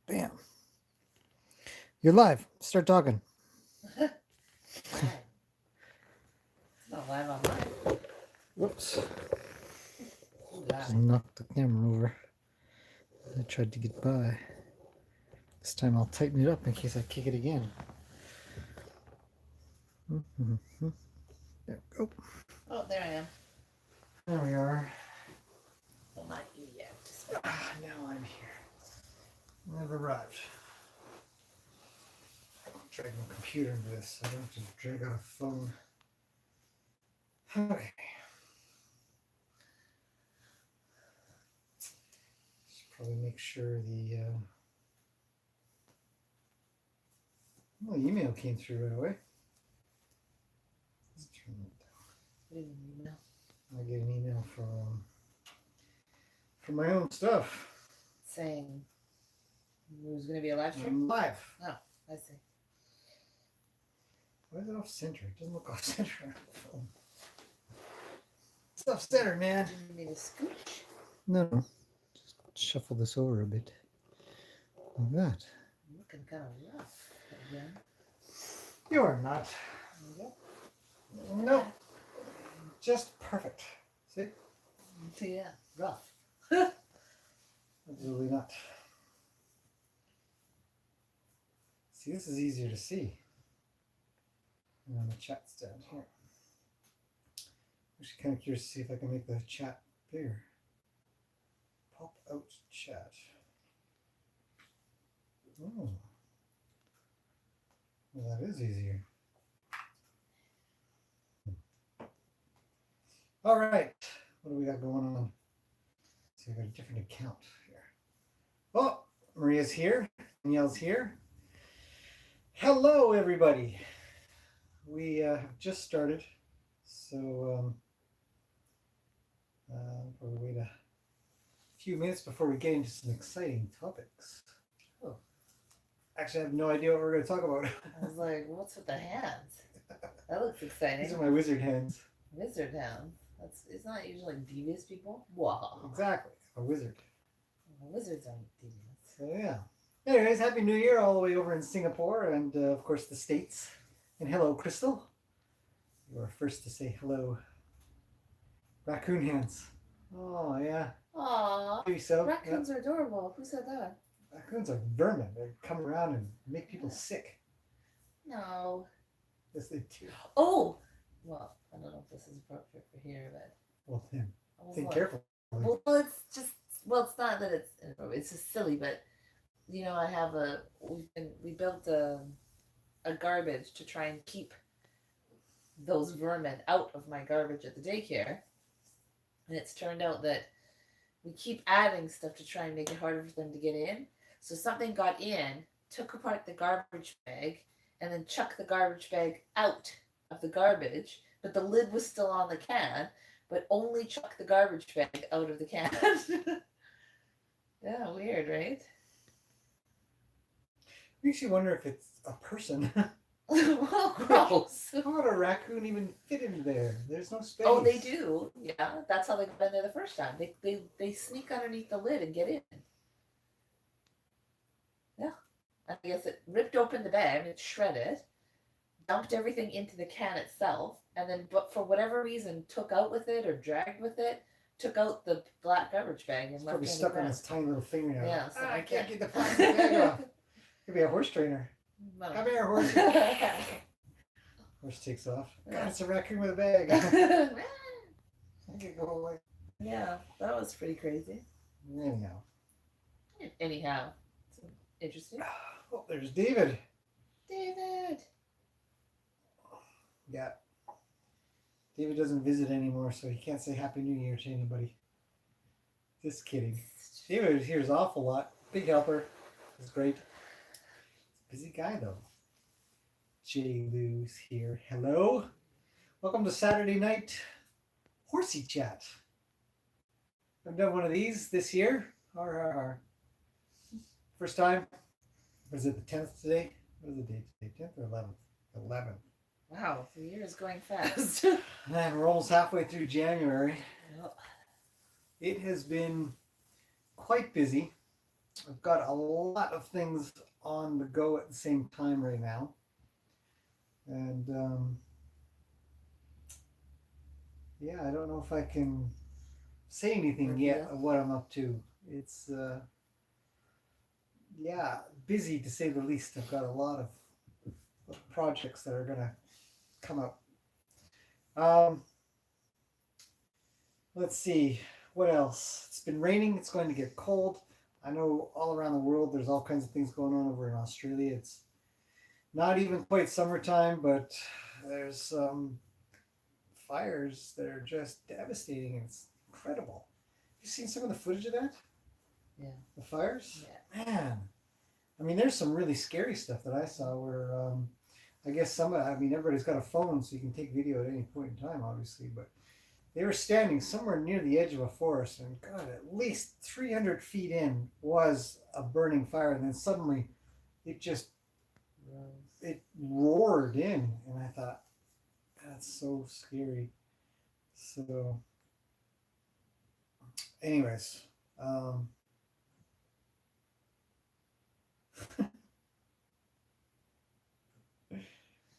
Bam. You're live. Start talking. Live. It's not live on mine. Whoops. Live. Just knocked the camera over. I tried to get by. This time I'll tighten it up in case I kick it again. There we go. Oh, there I am. There we are. Well, not you yet. Now I'm here. I've arrived. I'll drag my computer into this. I don't have to drag out a phone. Okay. Should probably make sure the email came through right away. Let's turn that down. What do you mean email? I get an email from my own stuff. Saying there's going to be a live stream? I'm live. Oh, I see. Why is it off center? It doesn't look off center on the phone. It's off center, man. Do you need a scooch? No. Just shuffle this over a bit. Like that. Looking kind of rough again. You are not. Yep. No. Just perfect. See? Yeah, rough. Absolutely not. See, this is easier to see. And then the chat's down here. I'm actually kind of curious to see if I can make the chat bigger. Pop out chat. Oh. Well, that is easier. All right. What do we got going on? See, I've got a different account here. Oh, Maria's here. Danielle's here. Hello, everybody. We have just started, so probably wait a few minutes before we get into some exciting topics. Oh. Actually, I have no idea what we're going to talk about. I was like, what's with the hands? That looks exciting. These are my wizard hands. Wizard hands. It's not usually devious people. Wow. Exactly, a wizard. Wizards aren't devious. So yeah. Anyways, Happy New Year all the way over in Singapore and of course the States. And hello, Crystal. You are first to say hello. Raccoon hands. Oh yeah. Aww. Maybe so. Raccoons are adorable. Who said that? Raccoons are vermin. They come around and make people sick. No. Yes, they do. Oh! Well, I don't know if this is appropriate for here, but... Well, then, think like, carefully. Well, it's just... Well, it's not that it's just silly, but... You know, I have we built a garbage to try and keep those vermin out of my garbage at the daycare. And it's turned out that we keep adding stuff to try and make it harder for them to get in. So something got in, took apart the garbage bag, and then chucked the garbage bag out of the garbage, but the lid was still on the can, but only chucked the garbage bag out of the can. Yeah, weird, right? Makes you wonder if it's a person. Well, gross. How would a raccoon even fit in there? There's no space. Oh, they do. Yeah, that's how they got in there the first time. They sneak underneath the lid and get in. Yeah. I guess it ripped open the bag, it shredded, dumped everything into the can itself, and then, but for whatever reason, took out with it or dragged with it, took out the black garbage bag and it's left probably it stuck on his tiny little fingernail. Yeah, so I can't get the plastic bag off. Could be a horse trainer. No. Come here, horse. Horse takes off. God, it's a raccoon with a bag. I can go away. Yeah, that was pretty crazy. Anyhow. It's interesting. Oh, there's David. David. Yeah. David doesn't visit anymore, so he can't say Happy New Year to anybody. Just kidding. David here's awful lot. Big helper. He's great. Busy guy though. J. Lou's here. Hello. Welcome to Saturday night Horsey chat. I've done one of these this year. First time. Was it the 10th today? What is the date today? 10th or 11th? 11th. Wow, the year is going fast. And we're almost halfway through January. Yep. It has been quite busy. I've got a lot of things on the go at the same time right now, and yeah, I don't know if I can say anything yet Reveal. of what I'm up to. It's yeah, busy to say the least. I've got a lot of projects that are gonna come up. Um, let's see what else. It's been raining. It's going to get cold. I know all around the world there's all kinds of things going on over in Australia. It's not even quite summertime, but there's fires that are just devastating. It's incredible. You seen some of the footage of that? Yeah. The fires? Yeah. Man, I mean, there's some really scary stuff that I saw where I guess I mean, everybody's got a phone, so you can take video at any point in time, obviously, but they were standing somewhere near the edge of a forest, and God, at least 300 feet in was a burning fire, and then suddenly it just Rose. it roared in, and I thought that's so scary. So, anyways, um,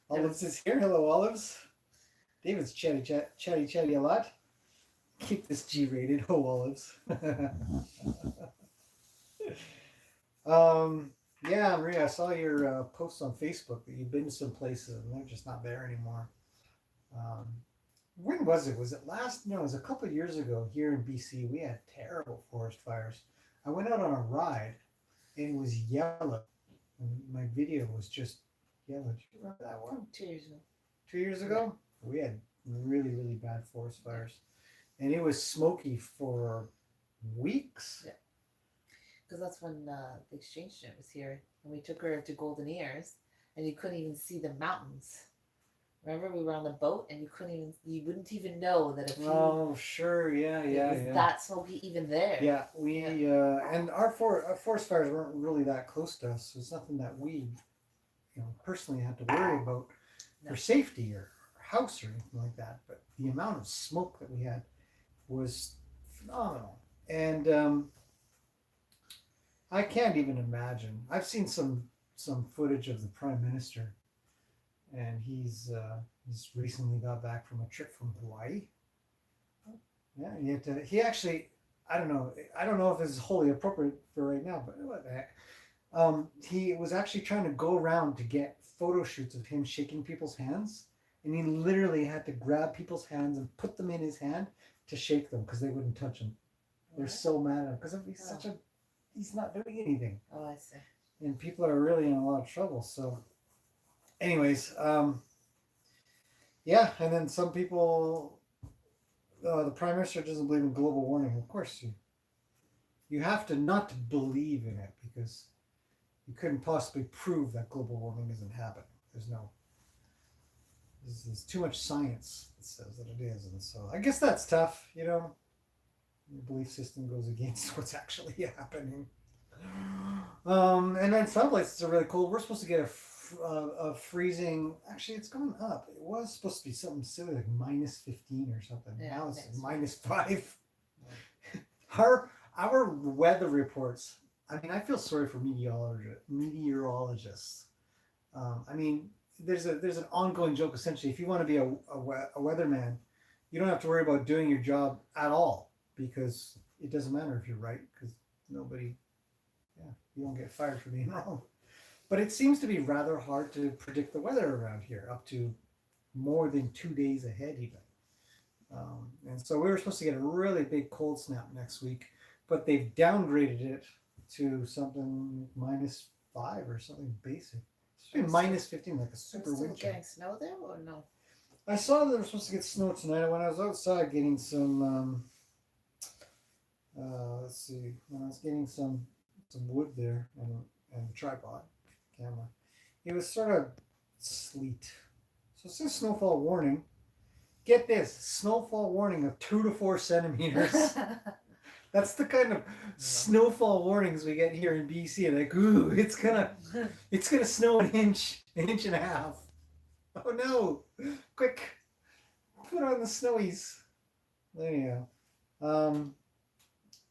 Olives is here. Hello, Olives. David's chatty a lot. Keep this G rated. Oh, Olives. um, yeah, Maria, I saw your post on Facebook that you've been to some places and they're just not there anymore. Um, when was it? Was it last? No, it was a couple of years ago here in BC. We had terrible forest fires. I went out on a ride and it was yellow. And my video was just yellow. Do you remember that one? 2 years ago. 2 years Yeah. ago? We had really, really bad forest fires. And it was smoky for weeks. Yeah. Because that's when the exchange student was here, and we took her to Golden Ears, and you couldn't even see the mountains. Remember, we were on the boat, and you wouldn't even know that if you, Oh, sure, yeah, it yeah, was yeah. that smoky even there. Yeah, and our forest fires weren't really that close to us. So it's nothing that we, personally had to worry about No. for safety or house or anything like that. But the amount of smoke that we had was phenomenal. And I can't even imagine. I've seen some footage of the prime minister, and he's recently got back from a trip from Hawaii. Yeah, he actually. I don't know if this is wholly appropriate for right now, but what the heck. He was actually trying to go around to get photo shoots of him shaking people's hands, and he literally had to grab people's hands and put them in his hand to shake them because they wouldn't touch him. They're so mad at him because he's not doing anything, Oh, I see. and people are really in a lot of trouble. So, anyways, yeah, and then some people, the prime minister doesn't believe in global warming. Of course, you have to not believe in it because you couldn't possibly prove that global warming isn't happening. There's too much science that says that it is, and so I guess that's tough. Your belief system goes against what's actually happening. And then some places are really cold. We're supposed to get a freezing. Actually, it's gone up. It was supposed to be something silly like -15 or something. Yeah, Now it's next -5. Our weather reports. I mean, I feel sorry for meteorologists. I mean, there's an ongoing joke essentially. If you want to be a weatherman, you don't have to worry about doing your job at all because it doesn't matter if you're right because nobody, yeah, you won't get fired for being wrong. But it seems to be rather hard to predict the weather around here, up to more than 2 days ahead even. And so we were supposed to get a really big cold snap next week, but they've downgraded it to something -5 or something basic. It's been -15, like a super Still wind chill. getting snow there or no? I saw that they were supposed to get snow tonight. When I was outside getting some, let's see, when I was getting some wood there and the tripod camera, it was sort of sleet. So it says snowfall warning. Get this, snowfall warning of 2 to 4 centimeters. That's the kind of snowfall warnings we get here in BC. Like, ooh, it's gonna snow an inch and a half. Oh no! Quick, put on the snowies. There you go.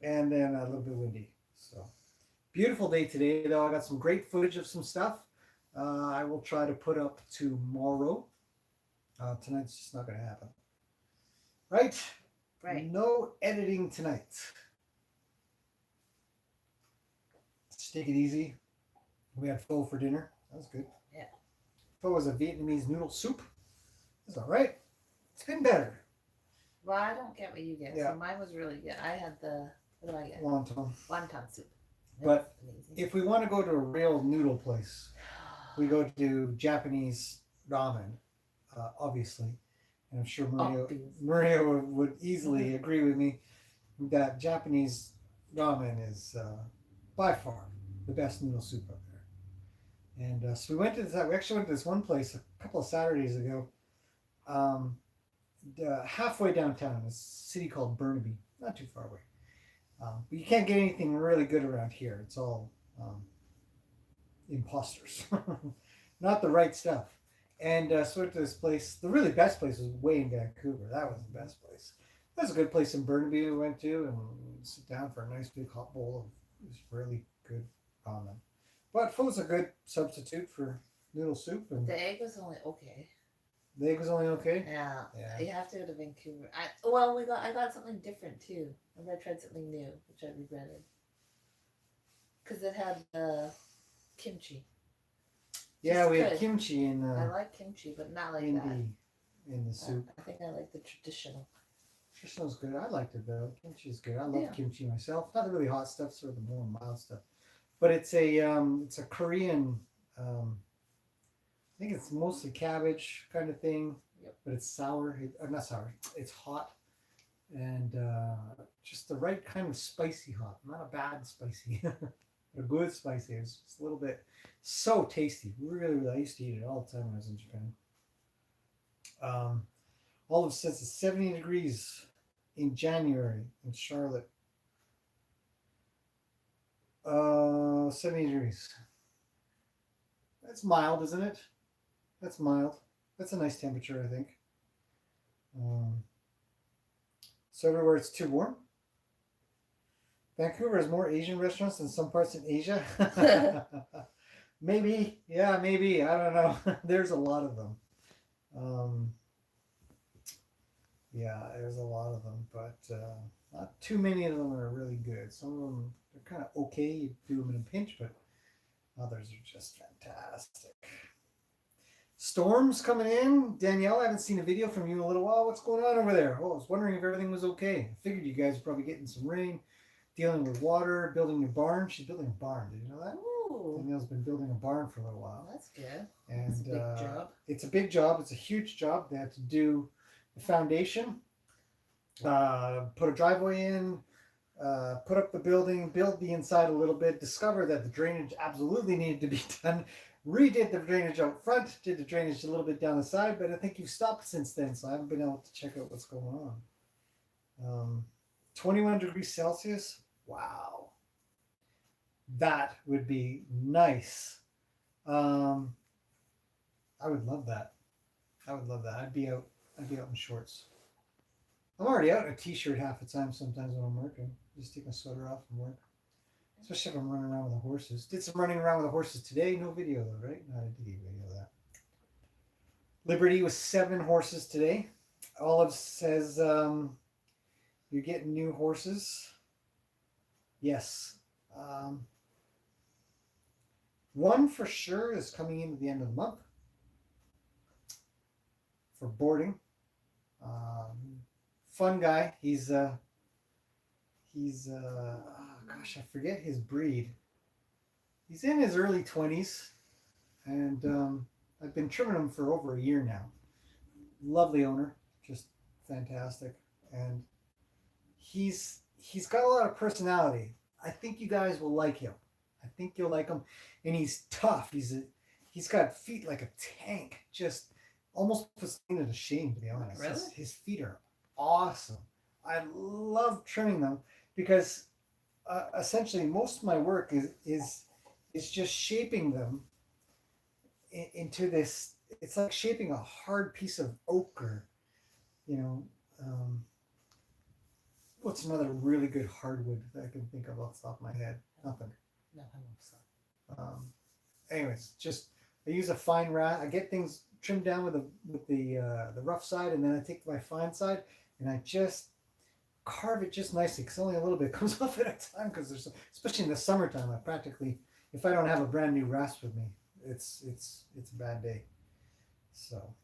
And then a little bit windy. So Beautiful day today, though. I got some great footage of some stuff. I will try to put up tomorrow. Tonight's just not going to happen. Right? Right. No editing tonight. Just take it easy. We had pho for dinner. That was good. Yeah. Pho was a Vietnamese noodle soup. It's all right. It's been better. Well, I don't get what you get. Yeah. So mine was really good. I had the, what do I get? Wonton. Wonton soup. But amazing. if we want to go to a real noodle place, we go to Japanese ramen, obviously. And I'm sure Maria would easily agree with me that Japanese ramen is by far the best noodle soup out there. And so we went to this. We actually went to this one place a couple of Saturdays ago, halfway downtown. A city called Burnaby, not too far away. But you can't get anything really good around here. It's all imposters, not the right stuff. And so went to this place. The really best place was way in Vancouver. That was the best place. That was a good place in Burnaby we went to, and sit down for a nice big hot bowl of this really good ramen. But pho's a good substitute for noodle soup. And the egg was only okay. the egg was only okay. Yeah. Yeah. You have to go to Vancouver. I got something different too. I tried something new, which I regretted. Because it had kimchi. Yeah, we had good. kimchi in I like kimchi, but not like in that. in the soup. I think I like the traditional. Traditional's good. I liked it though. Kimchi's good. I love Yeah. kimchi myself. Not the really hot stuff, sort of the more mild stuff. But it's a Korean. I think it's mostly cabbage kind of thing. Yep. But it's sour. Not sour. It's hot, and just the right kind of spicy hot. Not a bad spicy. A good spicy. It's just a little bit. So tasty. Really, really. I used to eat it all the time when I was in Japan. All of a sudden, it's 70 degrees in January in Charlotte. 70 degrees. That's mild, isn't it? That's mild. That's a nice temperature, I think. So everywhere it's too warm. Vancouver has more Asian restaurants than some parts in Asia. Maybe. Yeah, maybe. I don't know. There's a lot of them. Yeah, there's a lot of them, but not too many of them are really good. Some of them are kind of okay. You do them in a pinch, but others are just fantastic. Storms coming in. Danielle, I haven't seen a video from you in a little while. What's going on over there? Oh, I was wondering if everything was okay. I figured you guys were probably getting some rain, dealing with water, building your barn. She's building a barn. Did you know that? Ooh. Danielle's been building a barn for a little while. That's good. And That's a big job. It's a big job. It's a huge job. They have to do the foundation, put a driveway in, put up the building, build the inside a little bit, discover that the drainage absolutely needed to be done, redid the drainage out front, did the drainage a little bit down the side, but I think you've stopped since then, so I haven't been able to check out what's going on. 21 degrees Celsius. Wow. That would be nice. I would love that. I would love that. I'd be out in shorts. I'm already out in a t-shirt half the time sometimes when I'm working. Just take my sweater off from work. Especially if I'm running around with the horses. Did some running around with the horses today. No video though, right? No, I did video of that. Liberty was 7 horses today. Olive says you're getting new horses. Yes. One for sure is coming in at the end of the month for boarding. Fun guy. He's oh gosh, I forget his breed. He's in his early 20s, and I've been trimming him for over a year now. Lovely owner, just fantastic, and he's got a lot of personality. I think you guys will like him. I think you'll like him, and he's tough. He's got feet like a tank. Just almost puts me to shame, to be honest. Really? His feet are awesome. I love trimming them because essentially most of my work is just shaping them into this. It's like shaping a hard piece of oak, or what's another really good hardwood that I can think of off the top of my head? Nothing. No, I'm Anyways, just I use a fine rasp. I get things trimmed down with the rough side, and then I take my fine side and I just carve it just nicely because only a little bit comes off at a time. Because there's especially in the summertime, I practically if I don't have a brand new rasp with me, it's a bad day. So,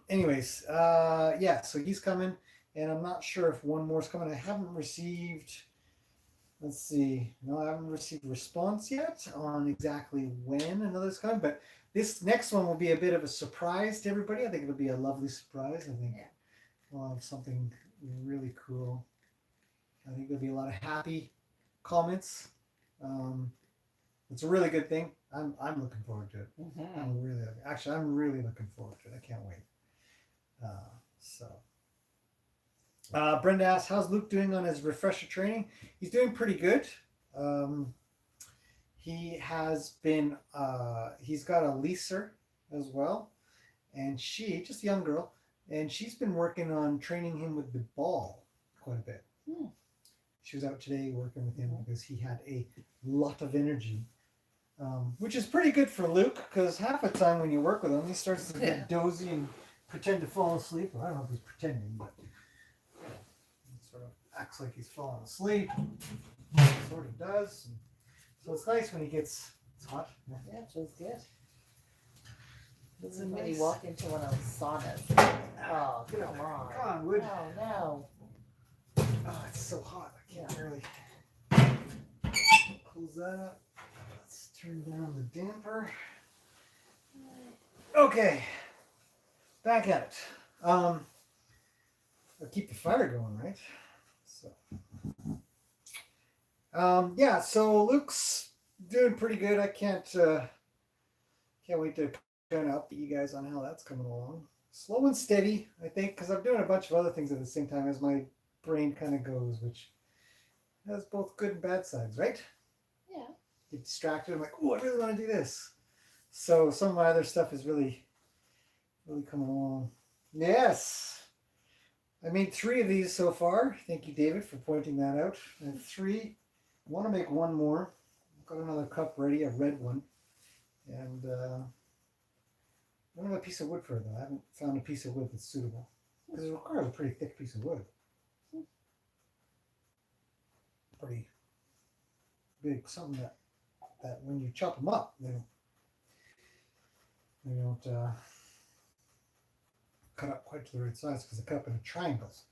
anyways, yeah. So he's coming, and I'm not sure if one more's coming. I haven't received. Let's see. No, I haven't received a response yet on exactly when another's coming, but this next one will be a bit of a surprise to everybody. I think it'll be a lovely surprise. I think we'll have something really cool. I think there'll be a lot of happy comments. It's a really good thing. I'm looking forward to it. I'm really looking forward to it. I can't wait. So. Brenda asks, how's Luke doing on his refresher training? He's doing pretty good. He has been, he's got a leaser as well. And she, just a young girl, and she's been working on training him with the ball quite a bit. She was out today working with him because he had a lot of energy, which is pretty good for Luke because half the time when you work with him, he starts to get dozy and pretend to fall asleep. Well, I don't know if he's pretending, but sort of acts like he's falling asleep. Sort of does. And so it's nice when he gets. It's hot. Yeah, it feels good. It's When nice. you walk into one of those saunas. Oh, Get come up there. on. Come on, Wood. No. Oh, it's so hot. I can't really close that up. Let's turn down the damper. Okay. Back at it. I'll keep the fire going, right? So, yeah. So Luke's doing pretty good. I can't wait to kind of update you guys on how that's coming along. Slow and steady, I think, because I'm doing a bunch of other things at the same time as my brain kind of goes, which has both good and bad sides, right? Yeah. Get distracted. I'm like, oh, I really want to do this. So some of my other stuff is really coming along. Yes. I made 3 of these so far. Thank you, David, for pointing that out. I have 3. I want to make one more. I've got another cup ready, a red one. And I don't have a piece of wood for it, though. I haven't found a piece of wood that's suitable. Because it requires a pretty thick piece of wood. Pretty big. Something that when you chop them up, they don't cut up quite to the right size because they cut up into triangles.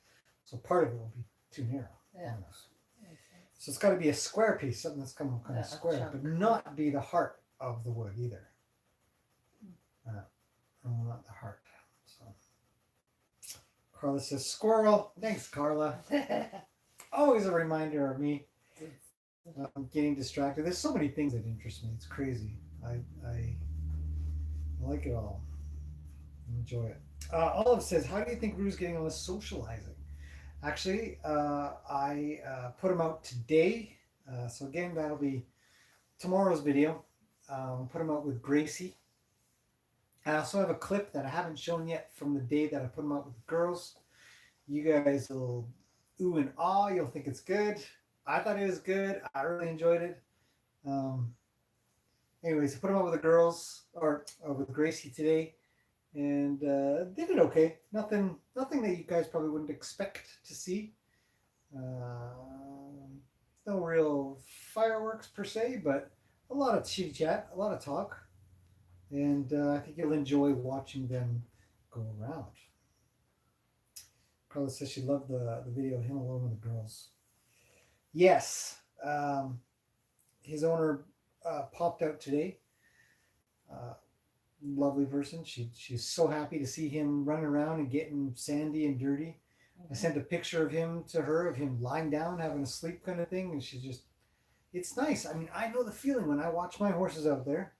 So part of it will be too narrow. Yeah. So it's got to be a square piece, something that's kind of square, chunk. but not be the heart of the wood either. Not the heart. So Carla says squirrel. Thanks, Carla. Always a reminder of me. I'm getting distracted. There's so many things that interest me. It's crazy. I like it all. Enjoy it. Olive says, how do you think Rue's getting on with socializing? Actually, I put him out today. So again, that'll be tomorrow's video. Put him out with Gracie. I also have a clip that I haven't shown yet from the day that I put him out with the girls. You guys will ooh and ah. You'll think it's good. I thought it was good. I really enjoyed it. Anyways, I put him out with the girls or with Gracie today, and they did okay. Nothing that you guys probably wouldn't expect to see. No real fireworks per se, but a lot of chitty chat, a lot of talk, and I think you'll enjoy watching them go around. Carla says she loved the video of him alone with the girls. Yes, his owner popped out today. Lovely person. She's so happy to see him running around and getting sandy and dirty. I sent a picture of him to her, of him lying down, having a sleep kind of thing, and she's just, it's nice. I mean, I know the feeling when I watch my horses out there,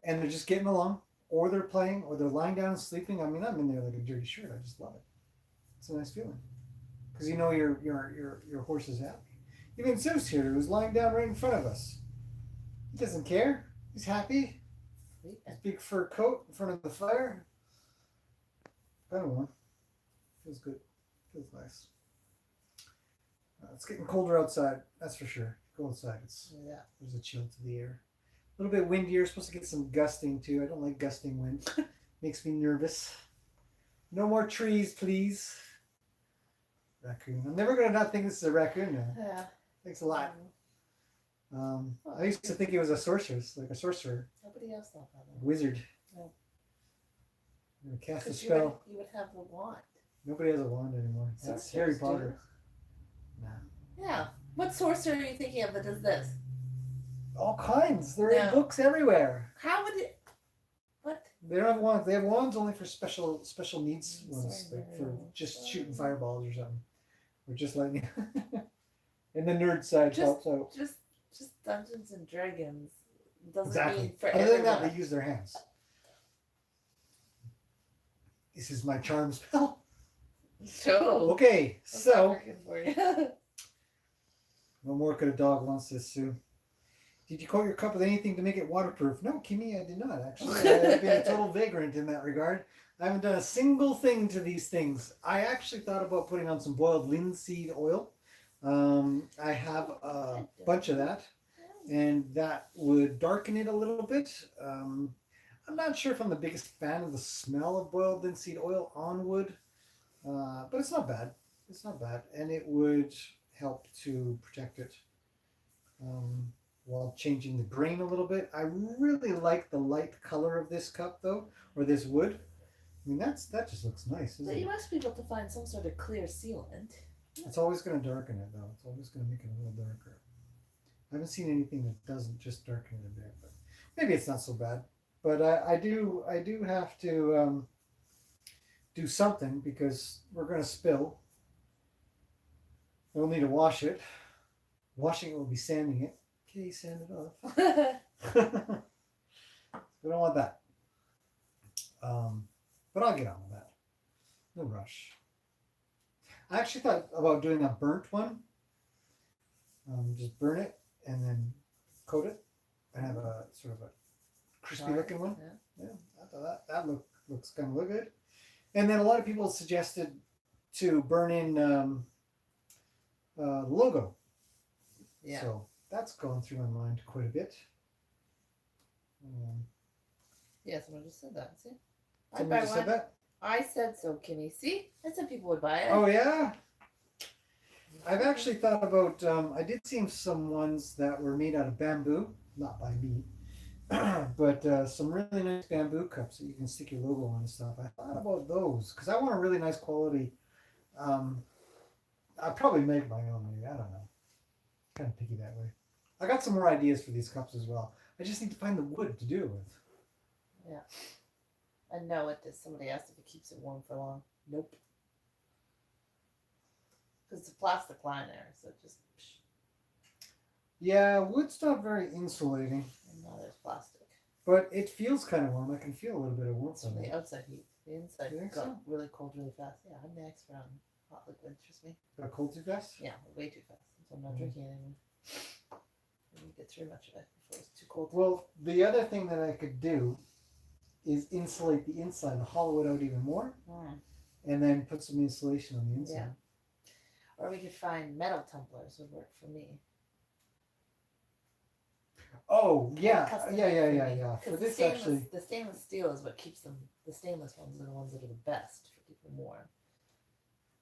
and they're just getting along, or they're playing, or they're lying down and sleeping. I mean, I'm in there like a dirty shirt. I just love it. It's a nice feeling, because you know your horse is happy. Even Zeus here, who's lying down right in front of us, he doesn't care. He's happy. His big fur coat in front of the fire. Kind of warm. Feels good. Feels nice. It's getting colder outside, that's for sure. Go outside. Yeah. There's a chill to the air. A little bit windier. Supposed to get some gusting too. I don't like gusting wind. Makes me nervous. No more trees, please. Raccoon. I'm never gonna not think this is a raccoon now. Yeah. Thanks a lot. I used to think he was a sorceress, like a sorcerer. Nobody else thought that. Wizard. No. I'm gonna cast a 'Cause spell. You would have the wand. Nobody has a wand anymore. That's Sorcerers Harry do. Potter. Nah. Yeah. What sorcerer are you thinking of that does this? All kinds. They're in No. books everywhere. How would it? What? They don't have wands. They have wands only for special needs ones, Sorry, like for no. just shooting fireballs or something, or just lightning. And the nerd side helps out. Just Dungeons and Dragons doesn't Exactly. mean for Other than that, everyone. they use their hands. This is my charm spell. So. Okay, That's not so working for you. no more could a dog wants this, Sue. Did you coat your cup with anything to make it waterproof? No, Kimmy, I did not actually. I've been a total vagrant in that regard. I haven't done a single thing to these things. I actually thought about putting on some boiled linseed oil. I have a bunch of that, and that would darken it a little bit. I'm not sure if I'm the biggest fan of the smell of boiled linseed oil on wood, but it's not bad. It's not bad, and it would help to protect it while changing the grain a little bit. I really like the light color of this cup, though, or this wood. I mean, that just looks nice, isn't But it? you must be able to find some sort of clear sealant. It's always going to darken it, though. It's always going to make it a little darker. I haven't seen anything that doesn't just darken it a bit, but maybe it's not so bad. But I do have to do something because we're going to spill. We'll need to wash it. Washing it will be sanding it. Okay, sand it off. We don't want that. But I'll get on with that. No rush. I actually thought about doing a burnt one. Just burn it and then coat it and have a sort of a crispy looking one. Yeah, I thought that looks kind of good. And then a lot of people suggested to burn in the logo. Yeah. So that's gone through my mind quite a bit. Yeah, someone just said that. See? I'd Somebody buy just one. said that? I said so, Kimmy. See? I said people would buy it. Oh yeah. I've actually thought about. I did see some ones that were made out of bamboo, not by me, but some really nice bamboo cups that you can stick your logo on and stuff. I thought about those because I want a really nice quality. I'll probably make my own. Maybe I don't know. Kind of picky that way. I got some more ideas for these cups as well. I just need to find the wood to do it with. Yeah. And no, it does. Somebody asked if it keeps it warm for long. Nope. Because it's a plastic liner, so it just. Yeah, wood's not very insulating. And now there's plastic. But it feels kind of warm. I can feel a little bit of warmth It's on from it. the outside heat. The inside You think got so? really cold really fast. Yeah, I'm the expert on hot liquids. Trust me. Got cold too fast? Yeah, way too fast. So I'm not drinking it anymore. I didn't get through much of it before it was too cold. Well, the other thing that I could do is insulate the inside, hollow it out even more, and then put some insulation on the inside. Yeah. Or we could find metal tumblers would work for me. Oh, yeah. Custom Yeah. for For the this stainless, actually. the stainless steel is what keeps them. The stainless ones are the ones that are the best for keeping warm.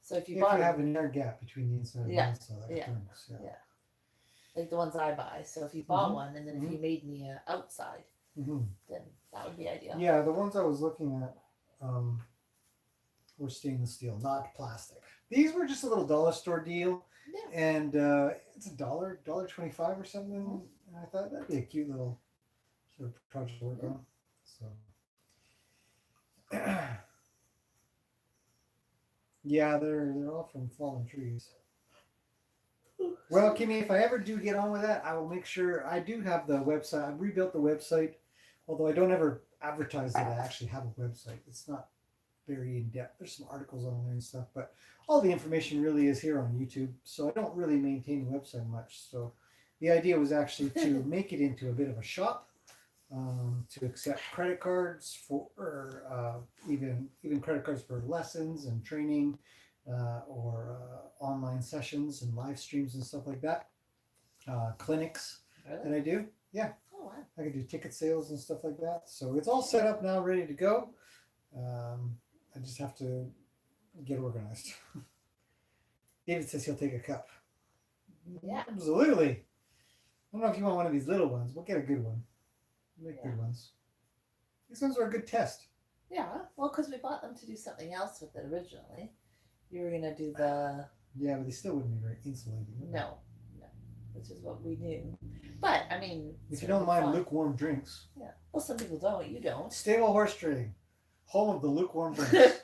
So if you If bought you them, have an air gap between the inside and the Yeah, outside, like yeah, a thermos. Yeah. yeah. Like the ones I buy. So if you bought Mhm, one and then if you made me a outside, hmm then that would be ideal. Yeah, the ones I was looking at were stainless steel, not plastic. These were just a little dollar store deal, Yeah. and it's $1.25 or something. And I thought that'd be a cute little sort of project to work on. So, yeah, they're all from fallen trees. Well, Kimmy, if I ever do get on with that, I will make sure I do have the website. I've rebuilt the website, although I don't ever advertise that I actually have a website. It's not very in depth. There's some articles on there and stuff, but all the information really is here on YouTube. So I don't really maintain the website much. So the idea was actually to make it into a bit of a shop, to accept credit cards for, or even credit cards for lessons and training, or online sessions and live streams and stuff like that. clinics that Really? I do. Yeah, Oh wow. I can do ticket sales and stuff like that. So it's all set up now, ready to go. I just have to get organized. David says he'll take a cup. Yeah. Absolutely. I don't know if you want one of these little ones. We'll get a good one. Make Yeah. good ones. These ones are a good test. Yeah. Well, because we bought them to do something else with it originally. You were gonna do the Yeah, but they still wouldn't be very insulating. no, no, which is what we knew. But I mean, If you it'll don't be mind fun. lukewarm drinks. Yeah. Well, some people don't. You don't. Stable Horse Trading, home of the lukewarm drinks.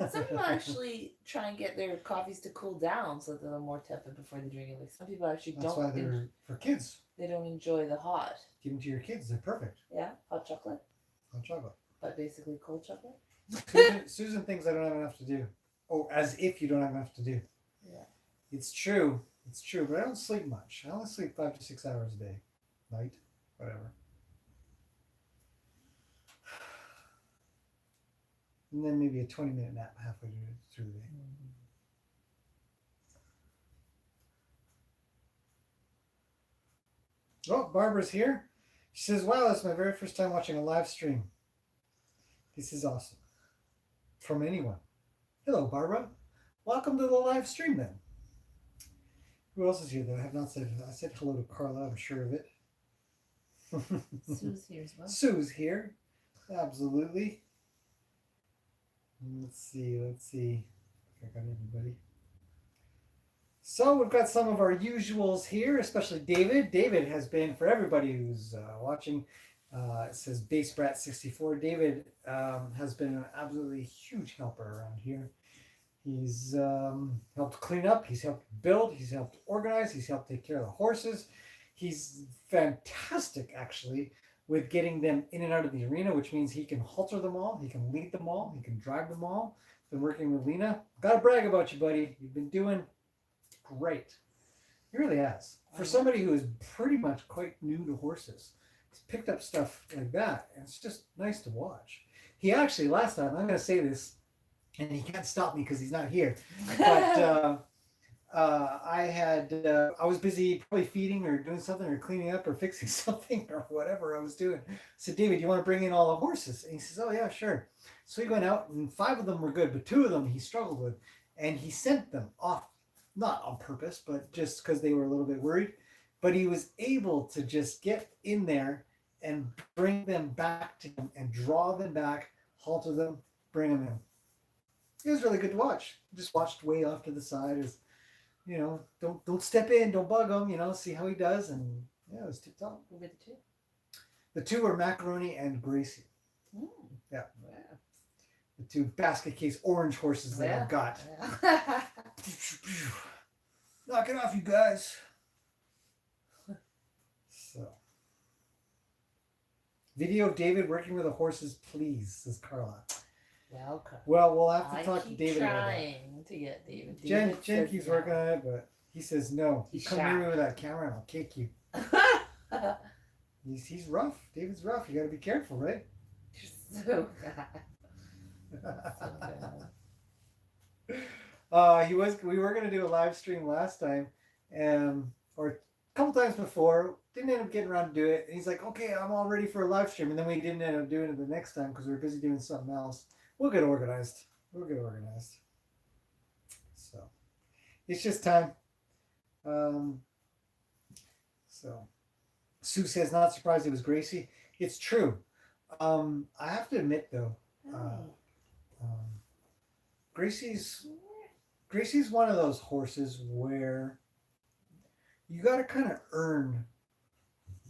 Some people actually try and get their coffees to cool down so that they're more tepid before they drink it. Like some people actually That's why they're for kids. they don't enjoy the hot. Give them to your kids. They're perfect. Yeah, hot chocolate, Hot chocolate. but basically cold chocolate. Susan thinks I don't have enough to do. Oh, as if you don't have enough to do. Yeah. It's true. It's true, but I don't sleep much. I only sleep 5 to 6 hours a day. Night. Whatever. And then maybe a 20-minute nap halfway through the day. Oh, Barbara's here. She says, wow, that's my very first time watching a live stream. This is awesome. From anyone. Hello, Barbara. Welcome to the live stream then. Who else is here that I have not said? I said hello to Carla, I'm sure of it. Sue's here as well. Sue's here. Absolutely. Let's see. I got everybody. So we've got some of our usuals here, especially David. David has been, for everybody who's watching, it says Base Brat 64. David has been an absolutely huge helper around here. He's helped clean up, he's helped build, he's helped organize, he's helped take care of the horses. He's fantastic, actually, with getting them in and out of the arena, which means he can halter them all, he can lead them all, he can drive them all. Been working with Lena. Gotta brag about you, buddy. You've been doing great. He really has. For somebody who is pretty much quite new to horses, he's picked up stuff like that, and it's just nice to watch. He actually, last time, I'm going to say this, and he can't stop me because he's not here, but I was busy probably feeding or doing something or cleaning up or fixing something or whatever I was doing. I said, David, you want to bring in all the horses? And he says, oh yeah, sure. So he went out and 5 of them were good, but 2 of them he struggled with, and he sent them off, not on purpose, but just because they were a little bit worried. But he was able to just get in there and bring them back to him and draw them back, halter them, bring them in. It was really good to watch. Just watched way off to the side as, you know, don't step in, don't bug him, you know, see how he does. And yeah, it was tip top. Who were the two? The 2 were Macaroni and Gracie. Mm. Yeah. Yeah. The 2 basket case orange horses that I've got. Yeah. Knock it off, you guys. So. Video of David working with the horses, please, says Carla. Welcome. Well, we'll have to talk to David about that. trying to get David. Jen keeps working on it, but he says no. You He's come near shy. me with that camera and I'll kick you. He's rough. David's rough. You got to be careful, right? You're so We were gonna do a live stream last time, or a couple times before. Didn't end up getting around to do it. And he's like, "Okay, I'm all ready for a live stream," and then we didn't end up doing it the next time because we were busy doing something else. We'll get organized. So it's just time. So Sue says, "Not surprised it was Gracie." It's true. I have to admit though. Gracie's one of those horses where you got to kind of earn.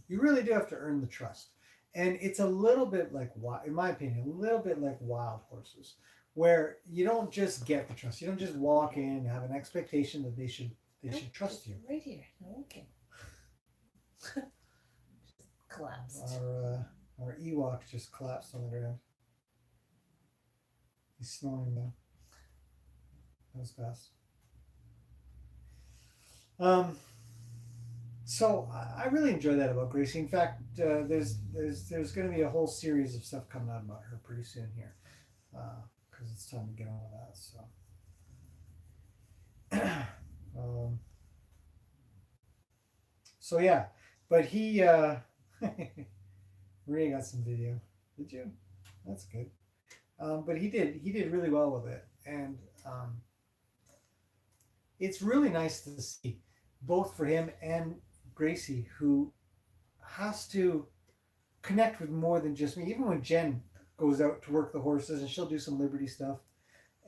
You really do have to earn the trust, and it's a little bit like, in my opinion, a little bit like wild horses, where you don't just get the trust. You don't just walk in and have an expectation that they should trust you. Right here. Okay. Collapsed. Our Ewok just collapsed on the ground. He's snoring though. That was fast. So I really enjoy that about Gracie. In fact, there's going to be a whole series of stuff coming out about her pretty soon here, because it's time to get on with that. So, So yeah, but he Maria got some video. Did you? That's good. But he did really well with it, and um, it's really nice to see both for him and Gracie, who has to connect with more than just me. Even when Jen goes out to work the horses, and she'll do some Liberty stuff,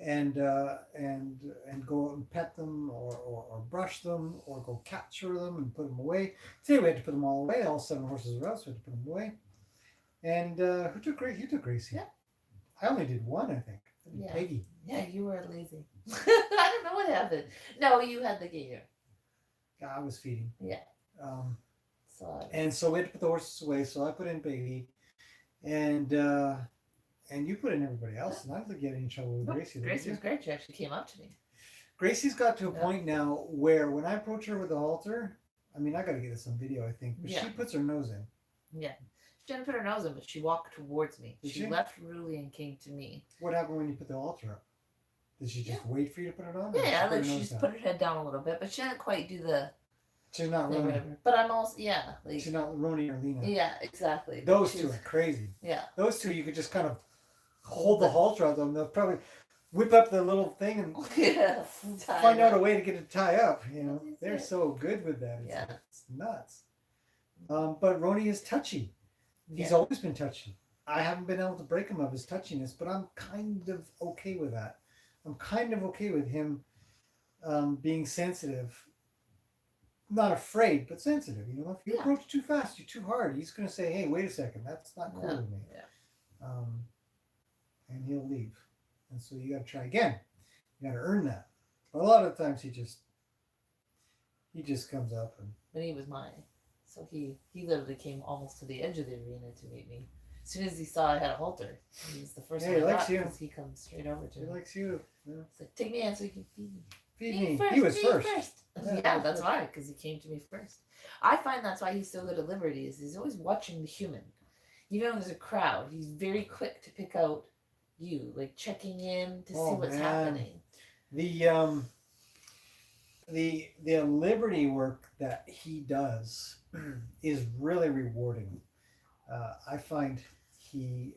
and go out and pet them, or brush them, or go capture them and put them away. Today we had to put them all away. All 7 horses were out, so we had to put them away. And who took Gracie? You took Gracie. Yeah. I only did one, I think. Yeah. Peggy. Yeah, you were lazy. I don't know what happened. No, you had the gator. Yeah, I was feeding. Yeah. Um, So. and so we had to put the horses away. So I put in Peggy, and you put in everybody else. And I don't think you had any trouble with Gracie. Gracie was great. She actually came up to me. Gracie's got to a point now where when I approach her with the halter, I mean, I got to get this on video, I think, but she puts her nose in. Yeah. She didn't put her nose in, but she walked towards me. Did she left Ruli and came to me. What happened when you put the halter up? Did she just wait for you to put it on? Yeah, like she just put her head down a little bit, but she didn't quite do the. She's not Roni. But I'm also, like. She's not Roni or Lena. Yeah, exactly. Those two are crazy. Yeah. Those two, you could just kind of hold the halter out of them. They'll probably whip up the little thing and find out a way to get it to tie up. You know, they're so good with that. It's nuts. But Roni is touchy. He's always been touchy. I haven't been able to break him of his touchiness, but I'm kind of okay with that. I'm kind of okay with him being sensitive. Not afraid, but sensitive. You know, if you approach too fast, you're too hard. He's going to say, "Hey, wait a second, that's not cool with me." Yeah. And he'll leave. And so you got to try again. You got to earn that. But a lot of times he just comes up and. But he was mine, so he literally came almost to the edge of the arena to meet me. As soon as he saw I had a halter, he was the first one. He likes you. He comes straight over to me. He likes you. Yeah. He's like, "Take me in so you can feed me." Feed me. He was first. Yeah, that's why, because he came to me first. I find that's why he's so good at Liberty. Is he's always watching the human. Even when there's a crowd, he's very quick to pick out you, like checking in to see what's happening. The Liberty work that he does is really rewarding. I find he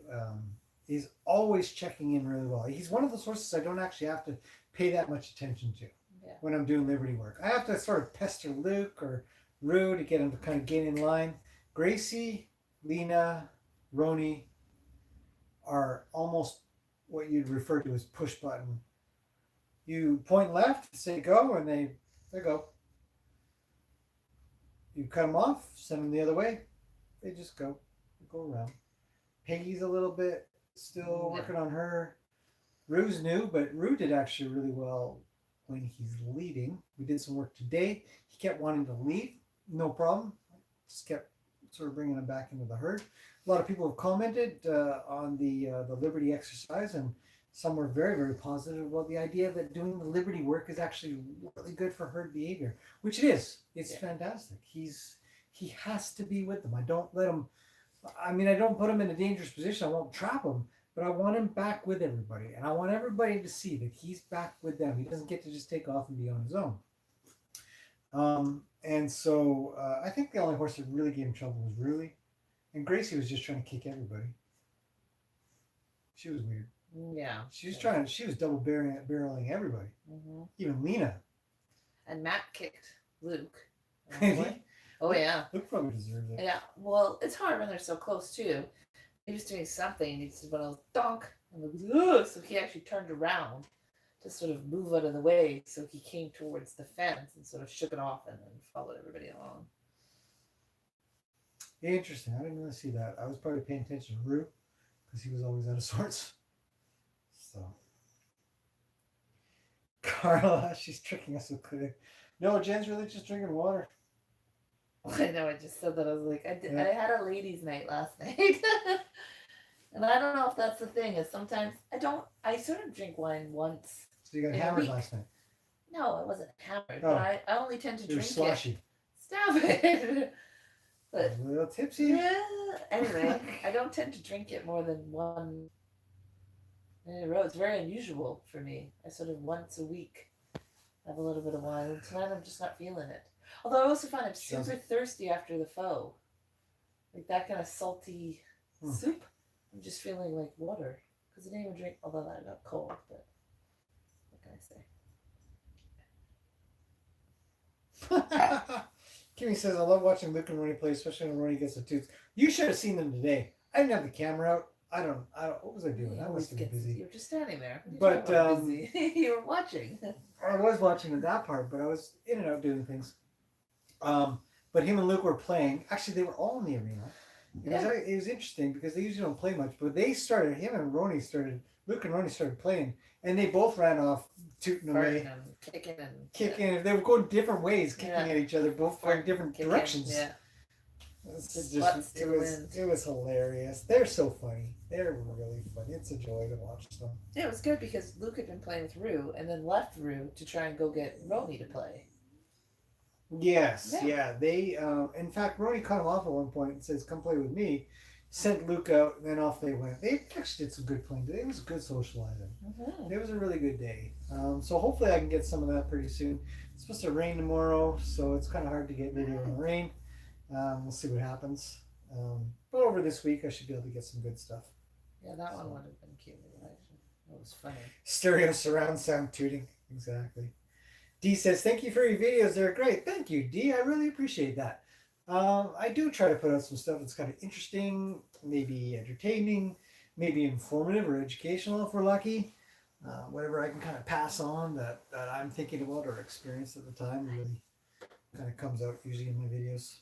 is always checking in really well. He's one of the sources I don't actually have to pay that much attention to when I'm doing Liberty work. I have to sort of pester Luke or Rue to get him to kind of get in line. Gracie, Lena, Roni are almost what you'd refer to as push button. You point left, say go, and they go. You cut them off, send them the other way, they just go around. Peggy's a little bit still working on her. Rue's new, but Rue did actually really well when he's leading. We did some work today. He kept wanting to lead, no problem. Just kept sort of bringing him back into the herd. A lot of people have commented on the Liberty exercise, and some were very, very positive about the idea that doing the Liberty work is actually really good for herd behavior, which it is. It's fantastic. He has to be with them. I don't let him. I mean, I don't put him in a dangerous position. I won't trap him, but I want him back with everybody, and I want everybody to see that he's back with them. He doesn't get to just take off and be on his own. And so I think the only horse that really gave him trouble was Ruli, and Gracie was just trying to kick everybody. She was weird. Yeah. She was trying. She was double barreling everybody, even Lena. And Matt kicked Luke. Oh yeah. Luke probably deserves it. Yeah. Well, it's hard when they're so close too. He was doing something, and he just went a donk, and Luke was, ugh! So he actually turned around to sort of move out of the way, so he came towards the fence and sort of shook it off, and then followed everybody along. Interesting. I didn't really see that. I was probably paying attention to Rue because he was always out of sorts. So, Carla, she's tricking us with clear. No, Jen's really just drinking water. I know, I just said that. I was like, I had a ladies' night last night. And I don't know if that's the thing, is sometimes I sort of drink wine once. So you got hammered last night? No, I wasn't hammered, but I only tend to drink sloshy. Stop it. But, a little tipsy? Yeah. Anyway, I don't tend to drink it more than one in a row. It's very unusual for me. I sort of once a week have a little bit of wine, and tonight I'm just not feeling it. Although I also find I'm Sounds- super thirsty after the pho. Like that kind of salty soup. I'm just feeling like water. Because I didn't even drink, although that got cold, but what can I say? Kimmy says, I love watching Luke and Ronnie play, especially when Ronnie gets the tooth. You should have seen them today. I didn't have the camera out. I don't, what was I doing? I must have been busy. You were just standing there. But, busy. You were watching. I was watching that part, but I was in and out doing things. But him and Luke were playing. Actually, they were all in the arena. It was interesting because they usually don't play much, but they started. Luke and Ronnie started playing, and they both ran off tooting away, kicking. They were going different ways, kicking at each other, both going different directions. Yeah, it was hilarious. They're so funny. They're really funny. It's a joy to watch them. Yeah, it was good because Luke had been playing with Rue, and then left Rue to try and go get Ronnie to play. Yes, yeah. They, in fact, Ronnie cut him off at one point and says, "Come play with me." Sent Luke out, and then off they went. They actually did some good playing today. It was good socializing. Mm-hmm. It was a really good day. So hopefully I can get some of that pretty soon. It's supposed to rain tomorrow, so it's kind of hard to get video in the rain. We'll see what happens. But over this week, I should be able to get some good stuff. Yeah, that one would have been cute. It was funny. Stereo surround sound tooting. Exactly. Dee says, thank you for your videos. They're great. Thank you, Dee. I really appreciate that. I do try to put out some stuff that's kind of interesting, maybe entertaining, maybe informative or educational if we're lucky. Whatever I can kind of pass on that I'm thinking about or experienced at the time really kind of comes out usually in my videos.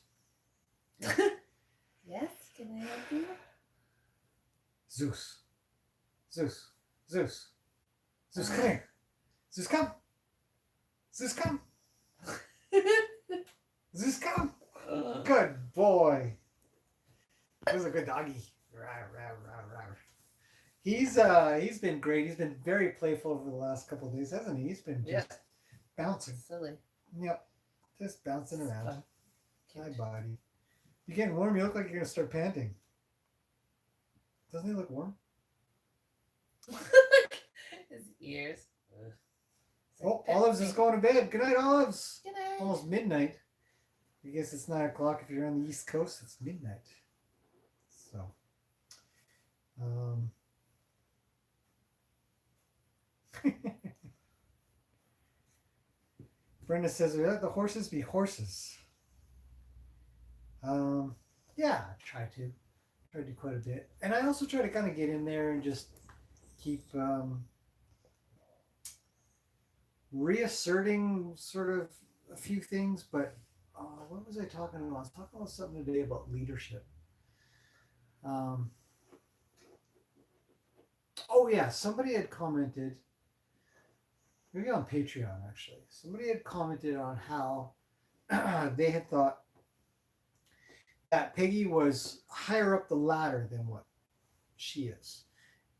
Yes, can I help you? Zeus, come here. Zeus, come. Zeus, come. Zeus, come. Good boy. That was a good doggy. He's been great. He's been very playful over the last couple of days, hasn't he? He's been just bouncing. Silly. Yep. Just bouncing around. Hi, buddy. You getting warm? You look like you're gonna start panting. Doesn't he look warm? His ears. Oh, Olives is going to bed. Good night, Olives. Good night. Almost midnight. I guess it's 9 o'clock if you're on the East Coast. It's midnight. So, Brenda says, we let the horses be horses. Yeah, I try to do quite a bit. And I also try to kind of get in there and just keep reasserting sort of a few things, but what was I talking about? I was talking about something today about leadership. Oh yeah, somebody had commented, maybe on Patreon actually. Somebody had commented on how they had thought that Peggy was higher up the ladder than what she is.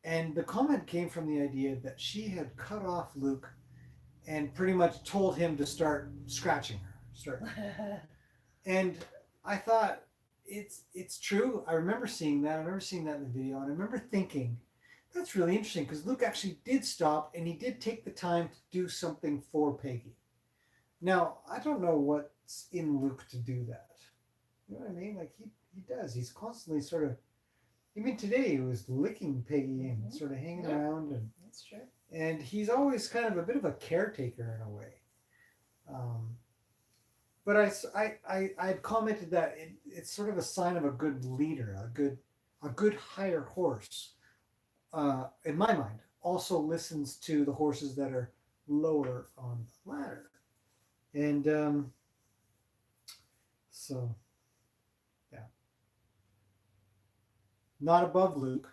And the comment came from the idea that she had cut off Luke and pretty much told him to start scratching her. And I thought it's true. I remember seeing that. I remember seeing that in the video, and I remember thinking that's really interesting because Luke actually did stop and he did take the time to do something for Peggy. Now I don't know what's in Luke to do that. You know what I mean? Like he does. He's constantly sort of. I mean, today he was licking Peggy and sort of hanging around, and that's true. And he's always kind of a bit of a caretaker in a way. But I commented that it's sort of a sign of a good leader, a good higher horse. In my mind, also listens to the horses that are lower on the ladder, and so yeah, not above Luke,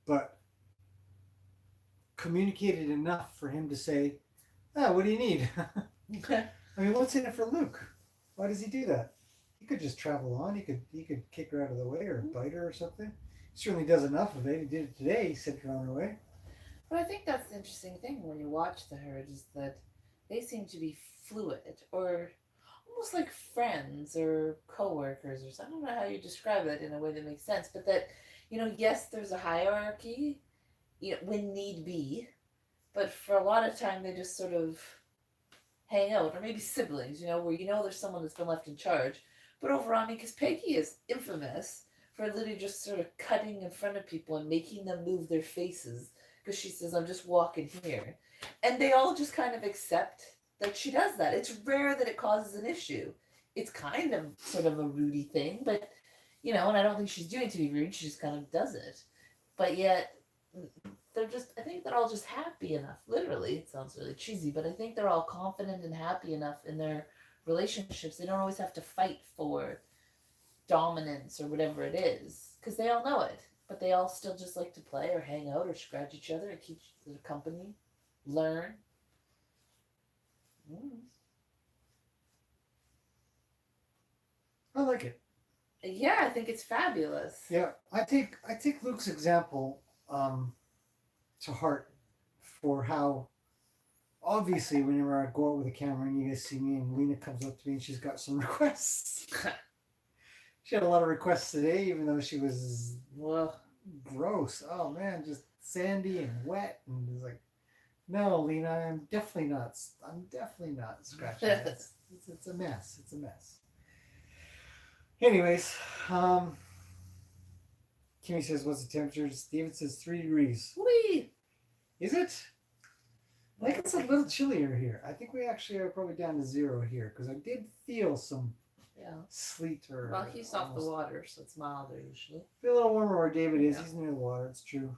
but communicated enough for him to say, what do you need? I mean, what's in it for Luke? Why does he do that? He could just travel on. He could kick her out of the way or bite her or something. He certainly does enough of it. He did it today. He sent her on her way. But I think that's the interesting thing when you watch the herd is that they seem to be fluid or almost like friends or co-workers or something. I don't know how you describe it in a way that makes sense, but that, yes, there's a hierarchy, when need be, but for a lot of time they just sort of hang out, or maybe siblings, where there's someone that's been left in charge. But overall, because Peggy is infamous for literally just sort of cutting in front of people and making them move their faces because she says, I'm just walking here. And they all just kind of accept that she does that. It's rare that it causes an issue. It's kind of sort of a Rudy thing, but, and I don't think she's doing it to be rude. She just kind of does it. But yet, I think they're all just happy enough. Literally, it sounds really cheesy, but I think they're all confident and happy enough in their relationships. They don't always have to fight for dominance or whatever it is because they all know it, but they all still just like to play or hang out or scratch each other and keep their company, learn. I like it. Yeah, I think it's fabulous. Yeah, I take Luke's example to heart for how obviously whenever I go out with a camera and you guys see me and Lena comes up to me and she's got some requests. She had a lot of requests today, even though she was gross. Oh man, just sandy and wet, and it's like, no, Lena, I'm definitely not scratching it. It's a mess. It's a mess. Anyways, Kimmy says, what's the temperature? David says 3 degrees. Whee! Is it? I think it's a little chillier here. I think we actually are probably down to 0 here because I did feel some sleet or. Well, he's off the water, so it's milder usually. Feel a little warmer where David is. He's near the water. It's true,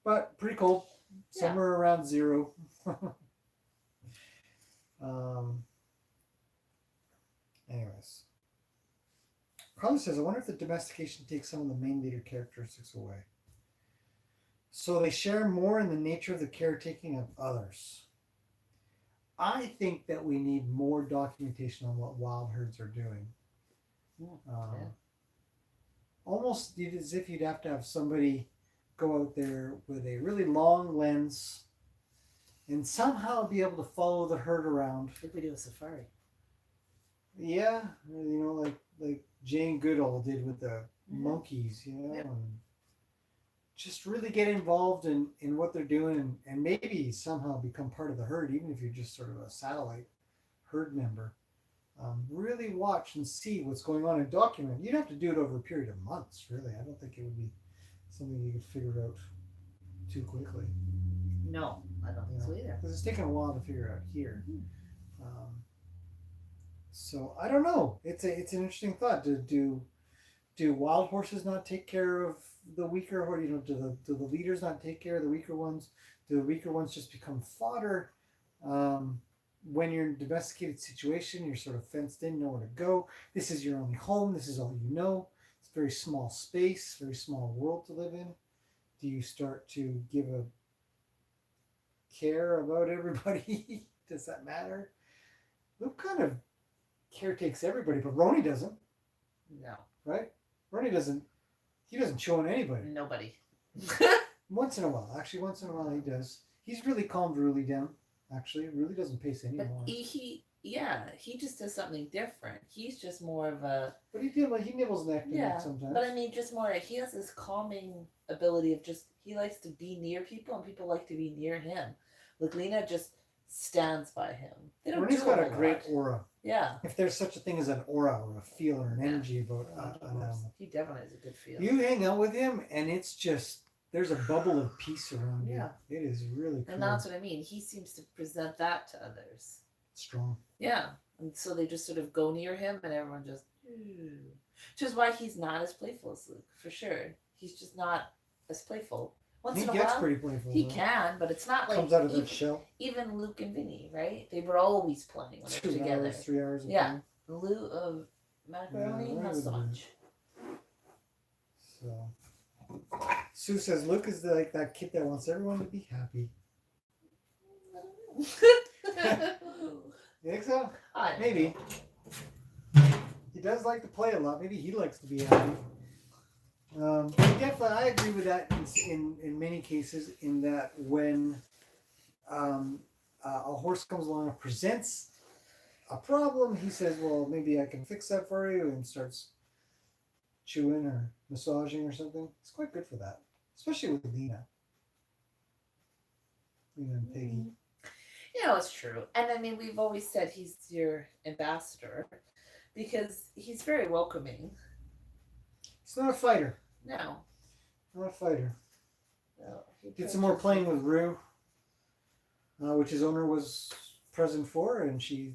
but pretty cold. Somewhere around 0. Anyways, Carlos says, I wonder if the domestication takes some of the main leader characteristics away. So they share more in the nature of the caretaking of others. I think that we need more documentation on what wild herds are doing. Almost as if you'd have to have somebody go out there with a really long lens and somehow be able to follow the herd around. Like we do a safari. Yeah, like Jane Goodall did with the monkeys, and just really get involved in what they're doing and maybe somehow become part of the herd, even if you're just sort of a satellite herd member. Really watch and see what's going on and document. You'd have to do it over a period of months, really. I don't think it would be something you could figure out too quickly. No, I don't think so either. Because it's taken a while to figure out here. So I don't know. It's an interesting thought. Do wild horses not take care of the weaker, or do the leaders not take care of the weaker ones? Do the weaker ones just become fodder? When you're in a domesticated situation, you're sort of fenced in, nowhere to go. This is your only home. This is all you know. It's a very small space, very small world to live in. Do you start to give a care about everybody? Does that matter? Luke kind of caretakes everybody, but Roni doesn't. No. Right? Roni doesn't. He doesn't show on anybody. Nobody. Once in a while he does. He's really calmed Ruli down. Actually, it really doesn't pace anymore. But he just does something different. He's just more of a. But he nibbles neck to neck sometimes. But I mean, just more. He has this calming ability of just. He likes to be near people, and people like to be near him. Like Lena just stands by him. They don't. Roni's got a great aura. Yeah. If there's such a thing as an aura or a feel or an energy about an animal, he definitely has a good feel. You hang out with him, and it's just. There's a bubble of peace around you. It is really cool. And that's what I mean. He seems to present that to others. Strong. Yeah. And so they just sort of go near him and everyone just... Which is why he's not as playful as Luke, for sure. He's just not as playful. Once in a while, gets pretty playful. He can, but it's not like... Comes out of that shell. Even Luke and Vinny, right? They were always playing when they were together. 3 hours. Yeah. Luke of macaroni, not so much. So... Sue says Luke is like that kid that wants everyone to be happy. You think so? Maybe. He does like to play a lot. Maybe he likes to be happy. Definitely, I agree with that in many cases. In that when a horse comes along and presents a problem, he says, "Well, maybe I can fix that for you," and starts chewing or massaging or something. It's quite good for that, especially with Lena and Peggy. You know, it's true. And I mean, we've always said he's your ambassador because he's very welcoming. He's not a fighter. No, Not a fighter. no. He Did some more approaches playing you. with Rue, which his owner was present for, and she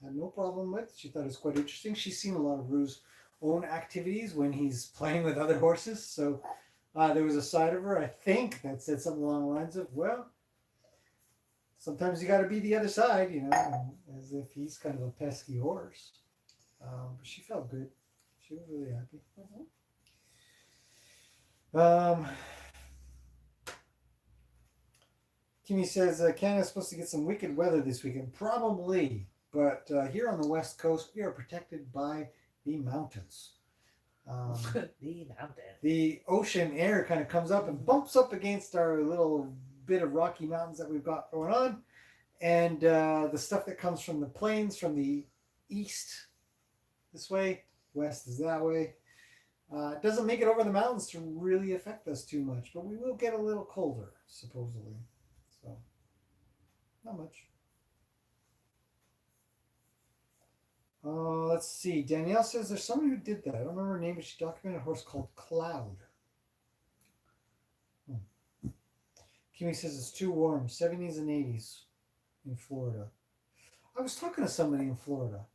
had no problem with. She thought it was quite interesting. She's seen a lot of Rue's own activities when he's playing with other horses. So there was a side of her, I think, that said something along the lines of, well, sometimes you got to be the other side, you know, as if he's kind of a pesky horse. But she felt good. She was really happy. Um, Kimmy says Canada's supposed to get some wicked weather this weekend. Probably. But here on the West Coast, we are protected by the mountains. The mountain. The ocean air kind of comes up and bumps up against our little bit of Rocky Mountains that we've got going on. And the stuff that comes from the plains from the east this way, west is that way. It doesn't make it over the mountains to really affect us too much, but we will get a little colder, supposedly. So, not much. Let's see. Danielle says there's somebody who did that. I don't remember her name, but she documented a horse called Cloud. Kimmy says it's too warm, 70s and 80s in Florida. I was talking to somebody in Florida.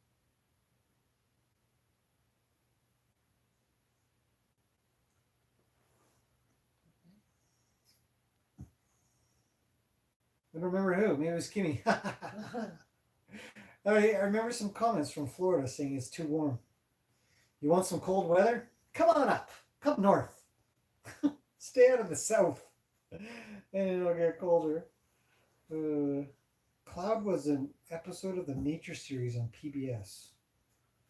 I don't remember who. Maybe it was Kimmy. I remember some comments from Florida saying it's too warm. You want some cold weather? Come on up. Come north. Stay out of the south. And it'll get colder. Cloud was an episode of the Nature series on PBS.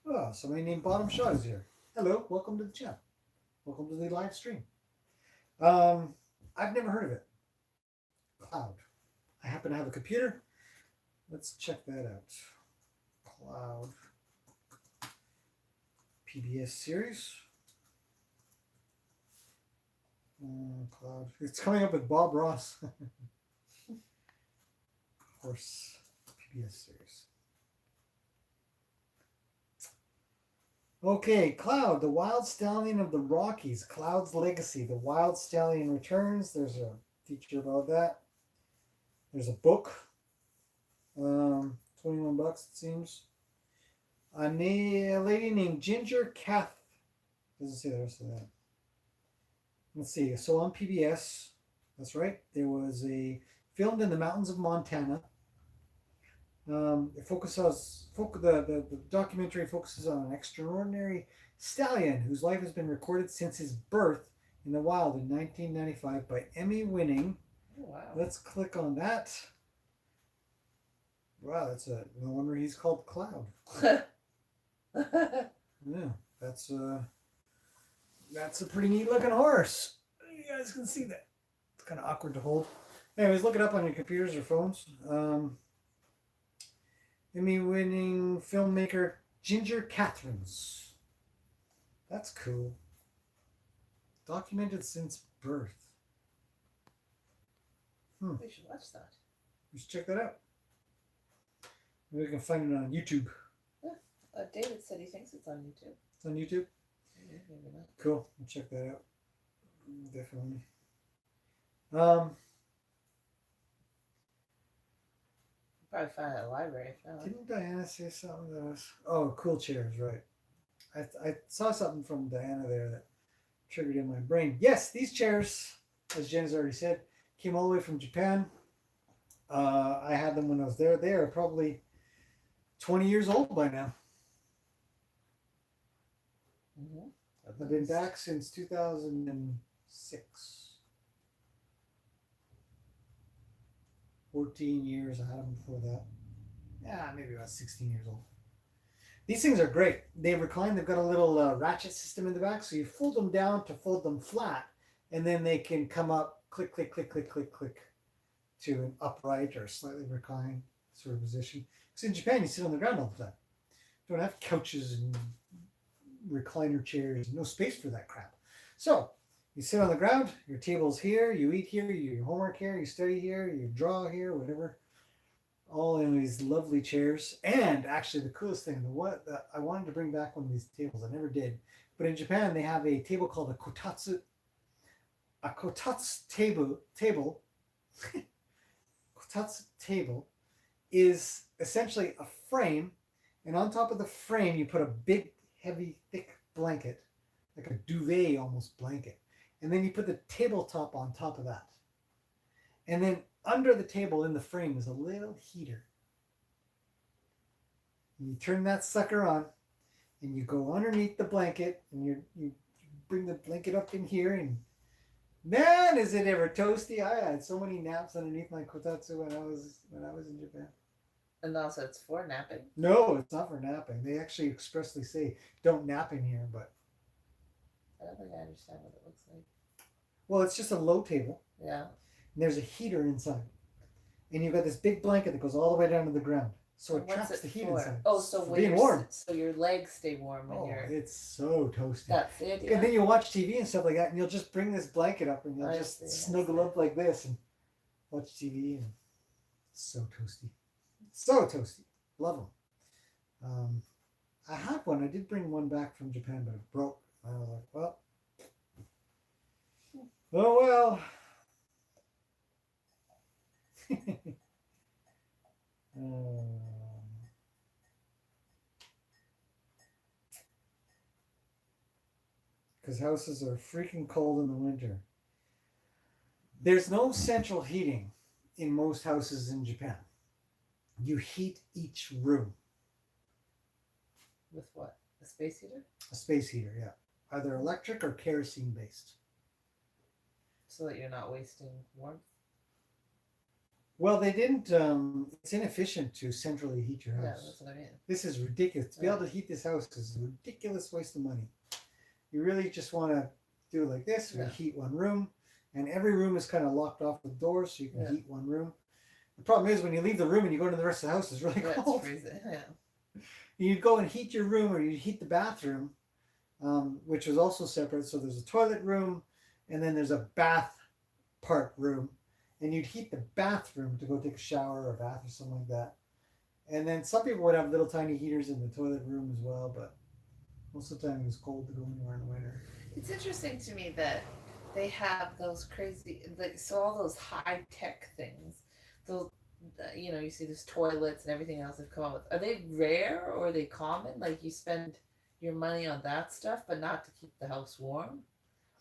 Oh, somebody named Bottom Shaw is here. Hello, welcome to the channel. Welcome to the live stream. I've never heard of it. Cloud. I happen to have a computer. Let's check that out. Cloud. PBS series. Cloud. It's coming up with Bob Ross. Horse PBS series. Okay, Cloud, the wild stallion of the Rockies. Cloud's legacy. The wild stallion returns. There's a feature about that. There's a book. 21 bucks it seems. A lady named Ginger Kath. Doesn't say the rest of that. Let's see. So on PBS, that's right. There was a filmed in the mountains of Montana. It focuses the documentary focuses on an extraordinary stallion whose life has been recorded since his birth in the wild in 1995 by Emmy-winning. Oh, wow. Let's click on that. Wow, no wonder he's called Cloud. Yeah, that's a pretty neat looking horse. You guys can see that. It's kind of awkward to hold. Anyways, look it up on your computers or phones. Emmy-winning filmmaker Ginger Catherines. That's cool. Documented since birth. We should watch that. We should check that out. Maybe we can find it on YouTube. Yeah. David said he thinks it's on YouTube. It's on YouTube? Maybe not. Cool. I'll check that out. Definitely. Probably find it at the library if not. Didn't Diana say something that was... Oh, cool chairs, right. I saw something from Diana there that triggered in my brain. Yes, these chairs, as Jen's already said, came all the way from Japan. I had them when I was there. They are probably 20 years old by now. Mm-hmm. I've been back since 2006. 14 years. I had them before that. Yeah, maybe about 16 years old. These things are great. They recline. They've got a little ratchet system in the back, so you fold them down to fold them flat, and then they can come up, click, click, click, click, click, click, to an upright or slightly reclined sort of position. Because in Japan, you sit on the ground all the time. You don't have couches and recliner chairs. No space for that crap. So you sit on the ground. Your table's here. You eat here. You do your homework here. You study here. You draw here. Whatever. all in these lovely chairs. And actually, the coolest thing, the what I wanted to bring back one of these tables, I never did. But in Japan, they have a table called a kotatsu. A kotatsu table kotatsu table is essentially a frame, and on top of the frame, you put a big, heavy, thick blanket, like a duvet almost blanket, and then you put the tabletop on top of that, and then under the table in the frame is a little heater. And you turn that sucker on, and you go underneath the blanket, and you bring the blanket up in here, and man, is it ever toasty! I had so many naps underneath my kotatsu when I was in Japan. And also, it's for napping. No, it's not for napping. They actually expressly say don't nap in here, but I don't think I understand what it looks like. well, it's just a low table. Yeah. And there's a heater inside, and you've got this big blanket that goes all the way down to the ground, so it traps the heat inside. Oh, so when being warm. So your legs stay warm when you're. It's so toasty. That's the idea. And then you'll watch TV and stuff like that, and you'll just bring this blanket up, and you'll just snuggle up like this and watch TV, and it's so toasty. So toasty. Love them. I had one. I did bring one back from Japan, but it broke. I was like, well, oh well. Because houses are freaking cold in the winter. There's no central heating in most houses in Japan. You heat each room. With what? A space heater? A space heater, yeah. Either electric or kerosene based. So that you're not wasting warmth? Well, they didn't, it's inefficient to centrally heat your house. Yeah, that's what I mean. This is ridiculous. To be able to heat this house is a ridiculous waste of money. You really just want to do it like this. We heat one room, and every room is kind of locked off with doors, so you can heat one room. The problem is when you leave the room and you go into the rest of the house, it's really cold. It's freezing. Yeah. You'd go and heat your room, or you'd heat the bathroom, which was also separate. So there's a toilet room, and then there's a bath part room, and you'd heat the bathroom to go take a shower or a bath or something like that. And then some people would have little tiny heaters in the toilet room as well, but most of the time it was cold to go anywhere in the winter. It's interesting to me that they have those crazy, like, so all those high tech things, those, you see these toilets and everything else they've come up with. Are they rare or are they common? Like you spend your money on that stuff, but not to keep the house warm?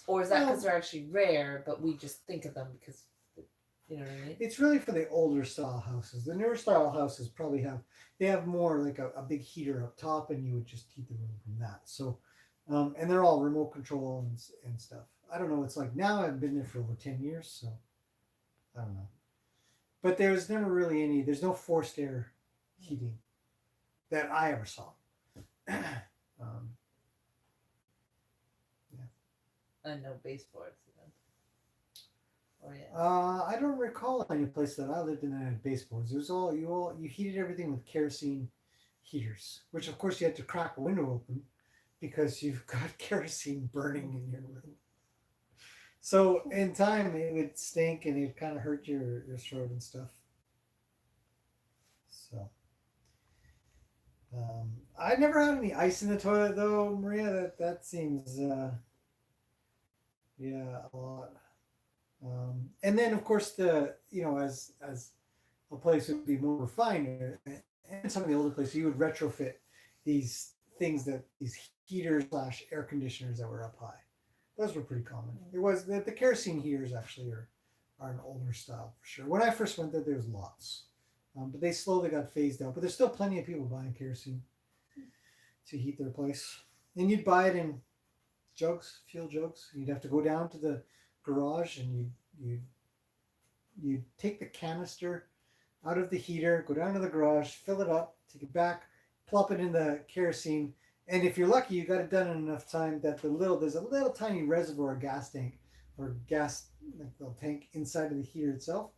Or is that because they're actually rare, but we just think of them because, you know what I mean? It's really for the older style houses. The newer style houses probably have more like a big heater up top, and you would just heat the room from that. So, and they're all remote control and stuff. I don't know what it's like now. I've been there for over 10 years, so I don't know. But there's never really there's no forced air heating that I ever saw. And no baseboards. Oh yeah. I don't recall any place that I lived in that had baseboards. It was you heated everything with kerosene heaters, which of course you had to crack a window open because you've got kerosene burning in your room. So in time it would stink and it would kind of hurt your throat and stuff. So I never had any ice in the toilet though, Maria. That seems a lot. And then of course as a place would be more refined, and some of the older places you would retrofit these things, these heaters / air conditioners that were up high. Those were pretty common. It was the kerosene heaters actually are an older style for sure. When I first went there was lots, but they slowly got phased out. But there's still plenty of people buying kerosene to heat their place, and you'd buy it in jugs, fuel jugs. You'd have to go down to the garage and you take the canister out of the heater, go down to the garage, fill it up, take it back, plop it in the kerosene, and if you're lucky, you got it done in enough time that there's a little tiny reservoir gas tank or gas little tank inside of the heater itself.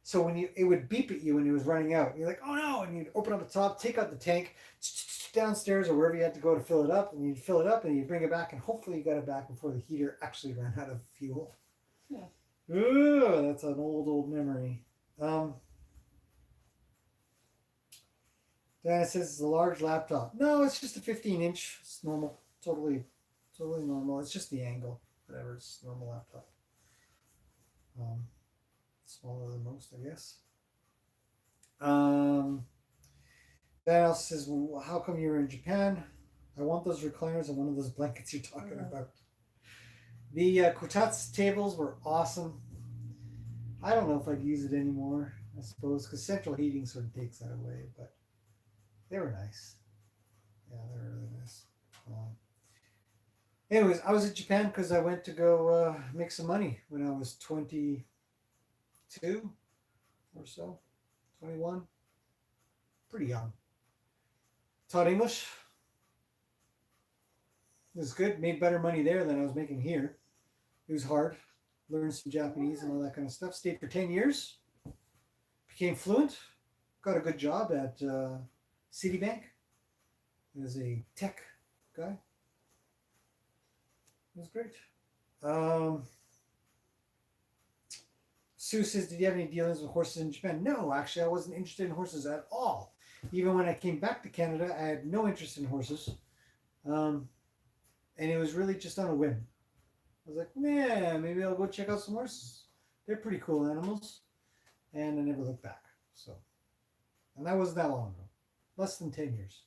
So when it would beep at you when it was running out, you're like, oh no, and you'd open up the top, take out the tank downstairs or wherever you had to go to fill it up, and you'd fill it up and you'd bring it back, and hopefully you got it back before the heater actually ran out of fuel. Yeah. Ooh, that's an old memory. Then it says it's a large laptop. No, it's just a 15-inch. It's normal. Totally normal. It's just the angle. Whatever. It's a normal laptop. Um, Smaller than most, I guess. Then else says, well, how come you're in Japan? I want those recliners and one of those blankets you're talking about. The Kotatsu tables were awesome. I don't know if I'd use it anymore, I suppose, because central heating sort of takes that away, but they were nice. Yeah, they were really nice. Anyways, I was in Japan because I went to go make some money when I was 22 or so, 21. Pretty young. Taught English. It was good. Made better money there than I was making here. It was hard. Learned some Japanese and all that kind of stuff. Stayed for 10 years. Became fluent. Got a good job at Citibank as a tech guy. It was great. Sue says, did you have any dealings with horses in Japan? No, actually, I wasn't interested in horses at all. Even when I came back to Canada, I had no interest in horses. And it was really just on a whim. I was like, man, maybe I'll go check out some horses. They're pretty cool animals. And I never looked back. So, and that wasn't that long ago. Less than 10 years.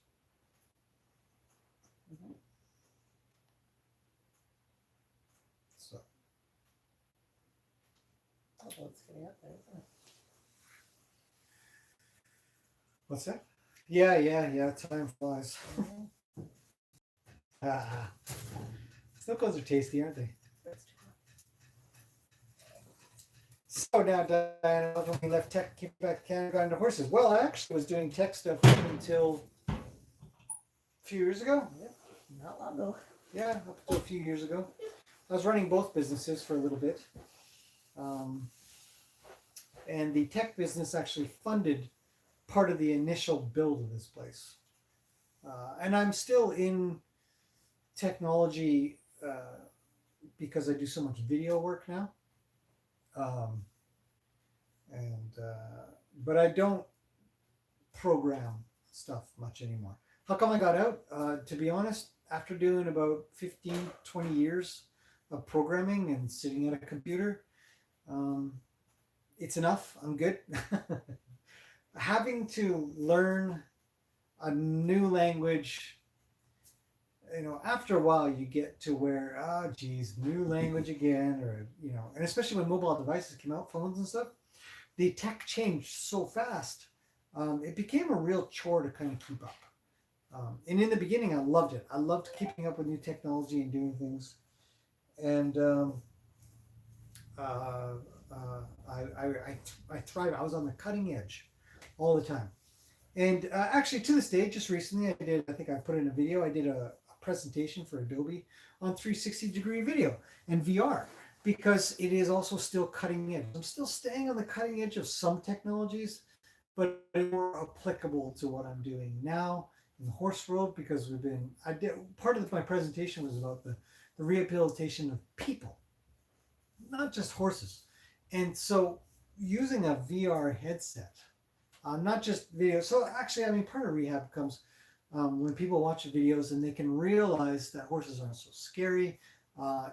Mm-hmm. So. Although it's getting up there, isn't it? What's that? Yeah. Time flies. Mm-hmm. Snow cones are tasty, aren't they? That's true. So now, Diana, when we left tech, came back to Canada, got into horses. Well, I actually was doing tech stuff up until a few years ago. Yep. Not long ago. Yeah, up until a few years ago. I was running both businesses for a little bit. And the tech business actually funded part of the initial build of this place. And I'm still in technology because I do so much video work now. But I don't program stuff much anymore. How come I got out? To be honest, after doing about 15, 20 years of programming and sitting at a computer, it's enough. I'm good. Having to learn a new language, after a while you get to where, new language again, or, and especially when mobile devices came out, phones and stuff, the tech changed so fast. It became a real chore to kind of keep up. And in the beginning, I loved it. I loved keeping up with new technology and doing things. And I thrive. I was on the cutting edge all the time. And actually, to this day, just recently, I think I put in a video, I did a presentation for Adobe on 360-degree video and VR, because it is also still cutting edge. I'm still staying on the cutting edge of some technologies, but more applicable to what I'm doing now in the horse world, because part of my presentation was about the rehabilitation of people, not just horses. And so using a VR headset, not just video. So actually, part of rehab comes when people watch the videos and they can realize that horses aren't so scary.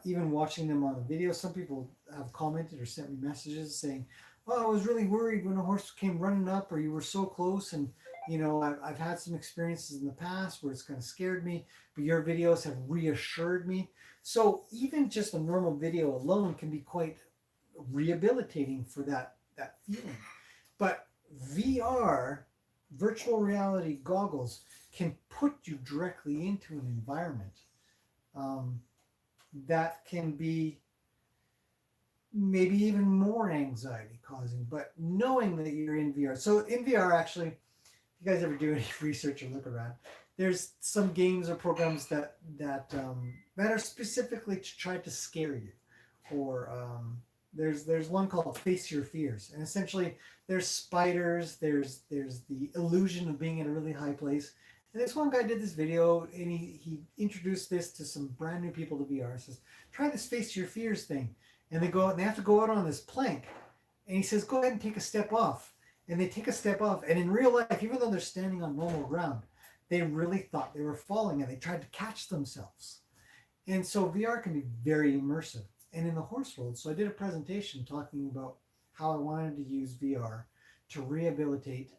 Even watching them on a video, some people have commented or sent me messages saying, "Oh, I was really worried when a horse came running up, or you were so close, and I've had some experiences in the past where it's kind of scared me, but your videos have reassured me." So even just a normal video alone can be quite rehabilitating for that feeling. But VR, virtual reality goggles, can put you directly into an environment that can be maybe even more anxiety causing, but knowing that you're in VR. So in VR, actually, if you guys ever do any research or look around, there's some games or programs that are specifically to try to scare you. Or there's one called Face Your Fears, and essentially there's spiders, there's the illusion of being in a really high place. And this one guy did this video, and he introduced this to some brand new people to VR. He says, try this Face Your Fears thing. And they go out and they have to go out on this plank. And he says, go ahead and take a step off. and they take a step off. And in real life, even though they're standing on normal ground, they really thought they were falling and they tried to catch themselves. And so VR can be very immersive. And in the horse world, so I did a presentation talking about how I wanted to use VR to rehabilitate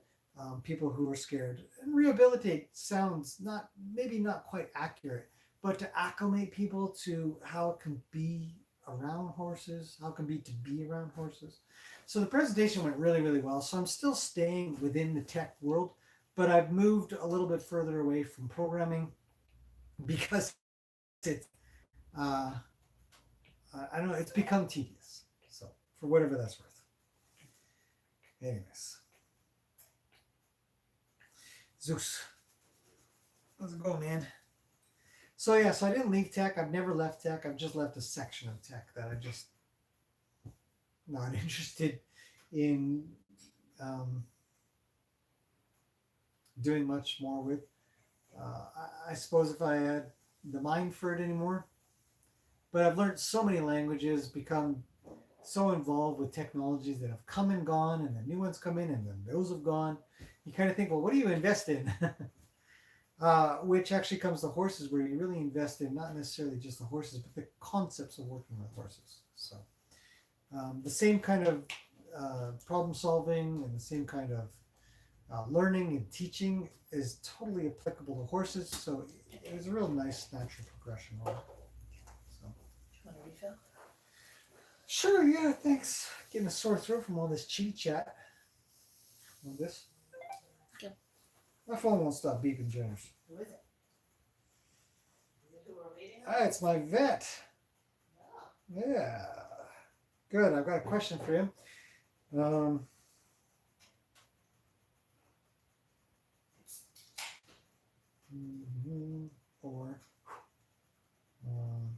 people who were scared. And rehabilitate sounds not maybe not quite accurate, but to acclimate people to how it can be around horses, how it can be to be around horses. So the presentation went really, really well. So I'm still staying within the tech world, but I've moved a little bit further away from programming because it's uh, I don't know, it's become tedious. So for whatever that's worth. Anyways, Zeus, let's go, man. So yeah, so I didn't leave tech. I've never left tech. I've just left a section of tech that I just not interested in um, doing much more with. I suppose if I had the mind for it anymore, but I've learned so many languages, become so involved with technologies that have come and gone, and then new ones come in, and then those have gone. You kind of think, well, what do you invest in? Which actually comes to horses, where you really invest in not necessarily just the horses, but the concepts of working with horses. So the same kind of problem solving and the same kind of learning and teaching is totally applicable to horses. So it was a real nice natural progression. So, Do you want to refill? sure, yeah, thanks. Getting a sore throat from all this chitty chat. On this. Okay. My phone won't stop beeping, Jenners. Who is it? Is it who we're waiting on? Ah, it's my vet. Oh. Yeah. Good. I've got a question for him. Or um,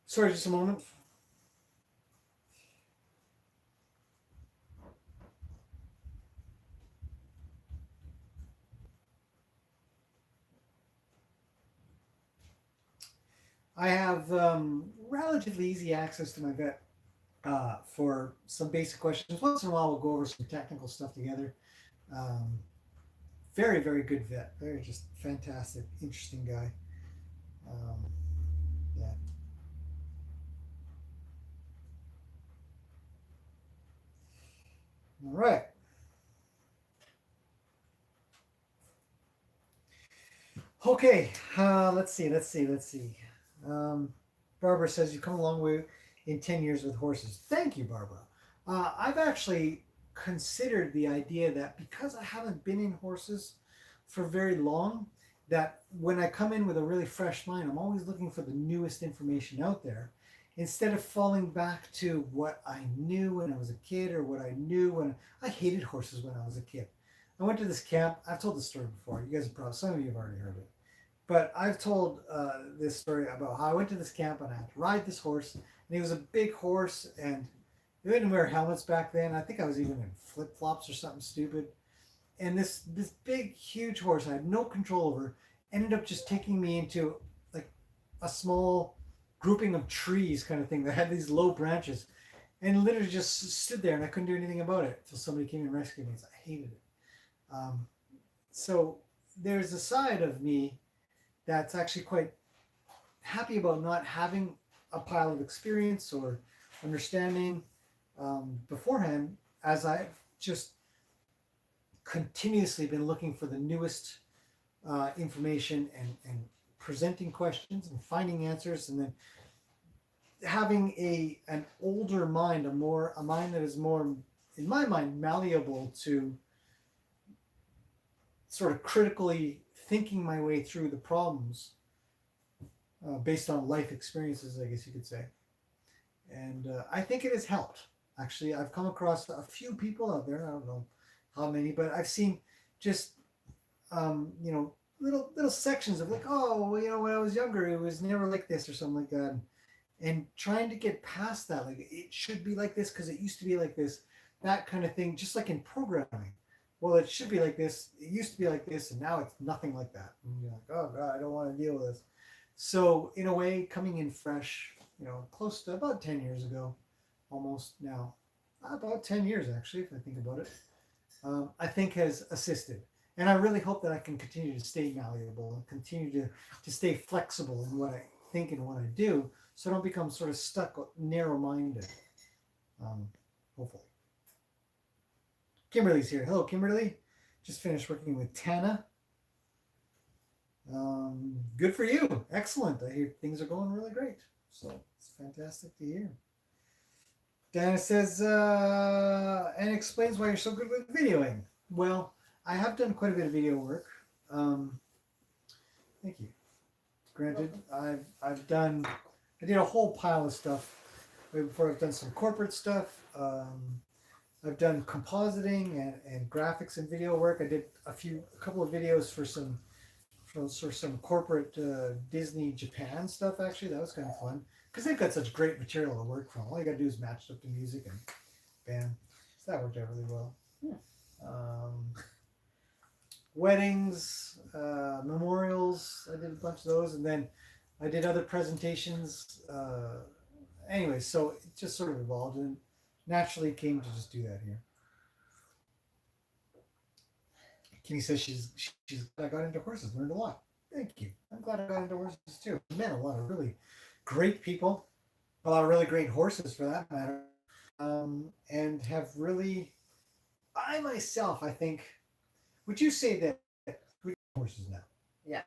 sorry, just a moment. I have relatively easy access to my vet for some basic questions. Once in a while, we'll go over some technical stuff together. Um, very, very good vet. Very just fantastic, interesting guy. Um, yeah. All right. Okay. Let's see. Let's see. Let's see. Um, Barbara says you've come a long way in 10 years with horses. Thank you, Barbara. I've actually considered the idea that because I haven't been in horses for very long, that when I come in with a really fresh mind, I'm always looking for the newest information out there instead of falling back to what I knew when I was a kid or what I knew when I hated horses when I was a kid. I went to this camp. I've told this story before. You guys have probably, some of you have already heard it. But I've told this story about how I went to this camp and I had to ride this horse. And he was a big horse, and they didn't wear helmets back then. I think I was even in flip flops or something stupid. And this big, huge horse I had no control over ended up just taking me into like a small grouping of trees kind of thing that had these low branches, and literally just stood there, and I couldn't do anything about it until somebody came and rescued me. I hated it. Um, so there's a side of me that's actually quite happy about not having a pile of experience or understanding beforehand, as I've just continuously been looking for the newest information and presenting questions and finding answers, and then having an older mind, a mind that is more, in my mind, malleable to sort of critically thinking my way through the problems based on life experiences, I guess you could say. And I think it has helped. Actually, I've come across a few people out there. I don't know how many, but I've seen just little sections of like, oh, well, when I was younger, it was never like this or something like that, and trying to get past that, like it should be like this because it used to be like this, that kind of thing. Just like in programming, well, it should be like this. It used to be like this, and now it's nothing like that. And you're like, oh God, I don't want to deal with this. So in a way, coming in fresh, close to about 10 years ago, almost now, about 10 years actually, if I think about it, I think has assisted. And I really hope that I can continue to stay malleable and continue to stay flexible in what I think and what I do, so I don't become sort of stuck, narrow-minded. Hopefully. Kimberly's here. Hello, Kimberly. Just finished working with Tana. Good for you. Excellent. I hear things are going really great. So it's fantastic to hear. Dana says, and explains why you're so good with videoing. Well, I have done quite a bit of video work. Thank you. Granted, I did a whole pile of stuff way before. I've done some corporate stuff. I've done compositing and graphics and video work. I did a couple of videos for some corporate Disney Japan stuff. Actually, that was kind of fun because they've got such great material to work from. All you got to do is match it up to music and bam. So that worked out really well. Weddings, memorials. I did a bunch of those, and then I did other presentations. Anyway, so it just sort of evolved and naturally came to just do that here. Kimmy says she's glad I got into horses, learned a lot. Thank you. I'm glad I got into horses too. Met a lot of really great people, a lot of really great horses for that matter, and have really, I myself, I think, would you say that we horses now? Yeah.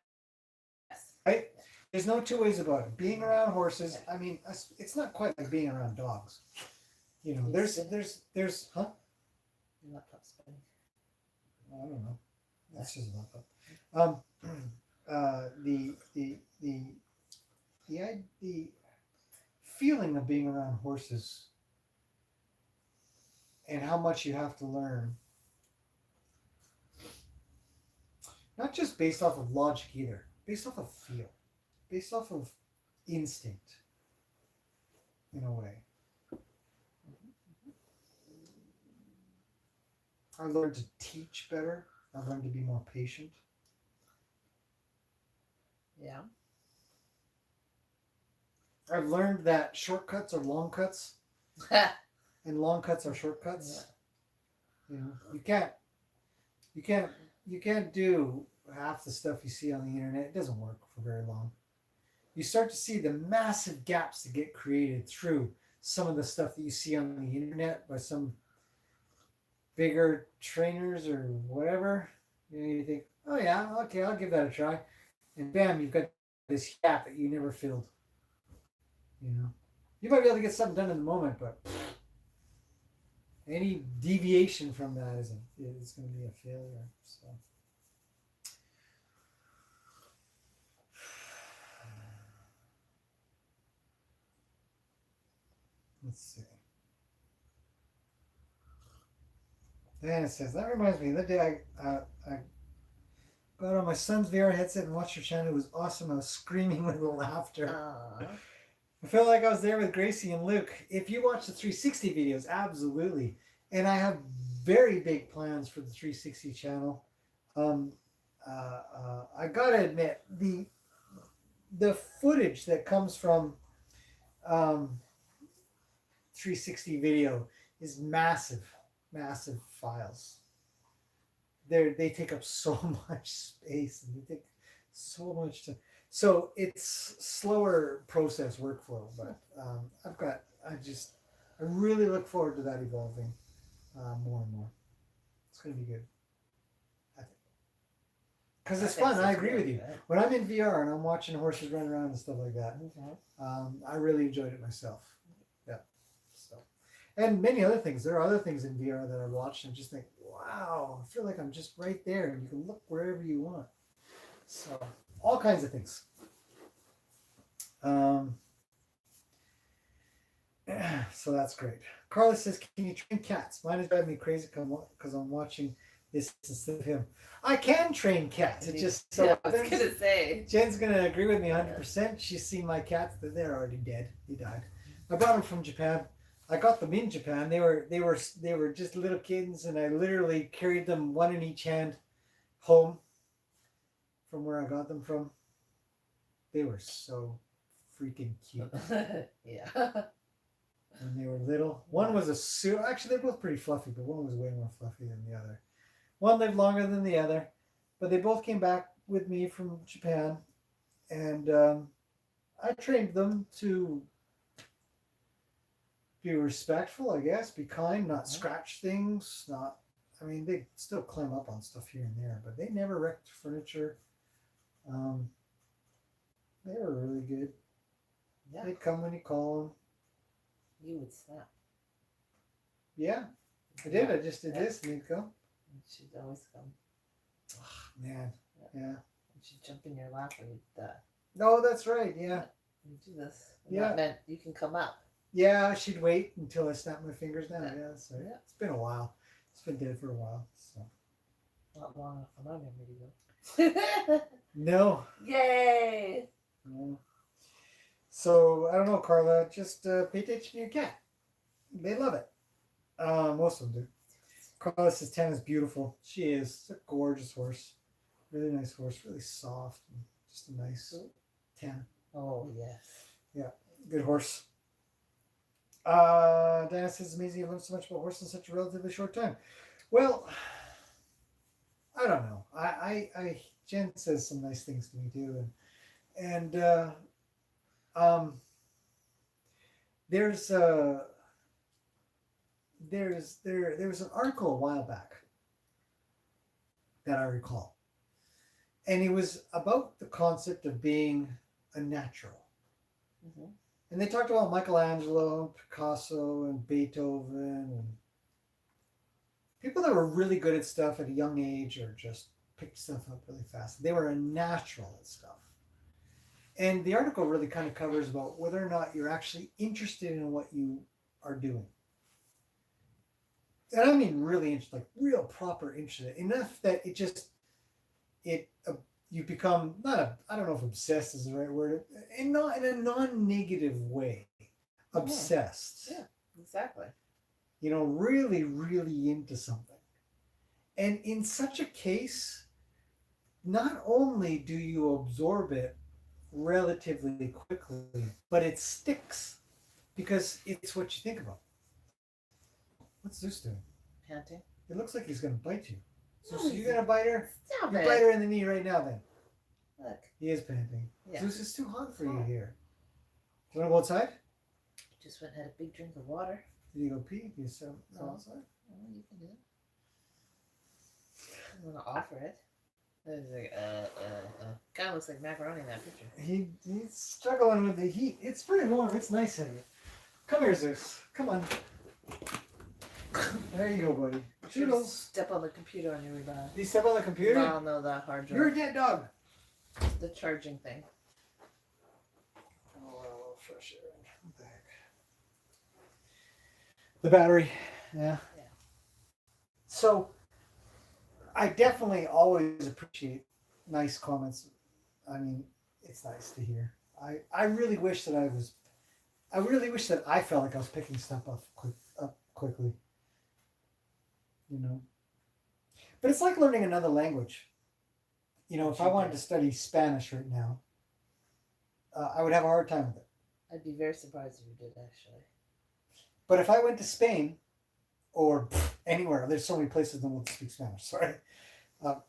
Yes. Right? There's no two ways about it. Being around horses, I mean, it's not quite like being around dogs. There's, huh? Your laptop's spinning. I don't know. That's just a laptop. The feeling of being around horses and how much you have to learn, not just based off of logic either, based off of feel, based off of instinct, in a way. I learned to teach better. I learned to be more patient. Yeah. I've learned that shortcuts are long cuts and long cuts are shortcuts. Yeah. You can't do half the stuff you see on the internet. It doesn't work for very long. You start to see the massive gaps that get created through some of the stuff that you see on the internet by some bigger trainers or whatever. You think, oh yeah, okay, I'll give that a try. And bam, you've got this gap that you never filled. You might be able to get something done in the moment, but any deviation from that is going to be a failure. So let's see. Diana says, that reminds me, the day I got on my son's VR headset and watched your channel. It was awesome. I was screaming with laughter. Aww. I felt like I was there with Gracie and Luke. If you watch the 360 videos, absolutely. And I have very big plans for the 360 channel. I gotta admit, the footage that comes from 360 video is massive files. They take up so much space and they take so much time. So it's slower process workflow, but I really look forward to that evolving more and more. It's going to be good, I think. Because it's fun. I agree with you. When I'm in VR and I'm watching horses run around and stuff like that, I really enjoyed it myself. Yeah. So, and many other things. There are other things in VR that I watch and just think, wow, I feel like I'm just right there and you can look wherever you want. So, all kinds of things. So that's great. Carla says, can you train cats? Mine is driving me crazy because I'm watching this instead of him. I can train cats. It just so I was going to say. Jen's going to agree with me 100%. She's seen my cats. They're already dead. They died. I brought them from Japan. I got them in Japan. They were just little kittens, and I literally carried them one in each hand home from where I got them from. They were so freaking cute Yeah. when they were little. One was a suit. Actually, they're both pretty fluffy, but one was way more fluffy than the other. One lived longer than the other, but they both came back with me from Japan, and I trained them to be respectful, I guess, be kind, not scratch things, not. I mean, they still climb up on stuff here and there, but they never wrecked furniture. Um, they were really good. Yeah. They'd come when you call them. You would snap. Yeah, I did. I just did this, and they'd come. She'd always come. Oh, man, yeah. And she'd jump in your lap and No, that's right. Yeah, you do this. And Yeah. that meant you can come up. yeah. She'd wait until I snapped my fingers down. Yeah. Yeah, that's right. Yeah. It's been a while. It's been dead for a while. So Not long enough for my memory to go. no, Yay! no. So I don't know, Carla. Just pay attention to your cat. They love it. Most of them do. Carla says Tana's beautiful. She is. It's a gorgeous horse. Really nice horse. Really soft. And just a nice Tana. Oh, yes. Good horse. Diana says it's amazing you learned so much about horses in such a relatively short time. Well, I don't know. I Jen says some nice things to me too, and there's there was an article a while back that I recall, and it was about the concept of being a natural. Mm-hmm. And they talked about Michelangelo, and Picasso, and Beethoven, and people that were really good at stuff at a young age or just picked stuff up really fast. They were a natural at stuff. And the article really kind of covers about whether or not you're actually interested in what you are doing. And I mean really interested, like real proper interested, enough that you become I don't know if obsessed is the right word, and not in a non-negative way. Obsessed. Yeah, exactly. Really, really into something. And in such a case, not only do you absorb it relatively quickly, but it sticks because it's what you think about. What's this doing? Panting. It looks like he's going to bite you. So No, you're going to bite her? Stop You it. bite her in the knee right now then. Look. He is panting. Yeah. Zeus, it's too hot for you here. Do you want to go outside? Just went and had a big drink of water. Did you go pee? Did you sit No. outside? Oh, you can do it. I'm gonna offer it. It's like, kind of looks like macaroni in that picture. He's struggling with the heat. It's pretty warm. It's nice in here. Come here, Zeus. Come on. There you go, buddy. Toodles. Step on the computer on your rebound. Did you step on the computer? No, no, that hard drive. You're a dead dog. The charging thing. Oh, a little fresh air. What the heck? The battery. Yeah. So, I definitely always appreciate nice comments. I mean, it's nice to hear. I really wish that I felt like I was picking stuff up quickly. But it's like learning another language. If I wanted to study Spanish right now, I would have a hard time with it. I'd be very surprised if you did, actually. But if I went to Spain or anywhere, there's so many places in the world to speak Spanish. Sorry,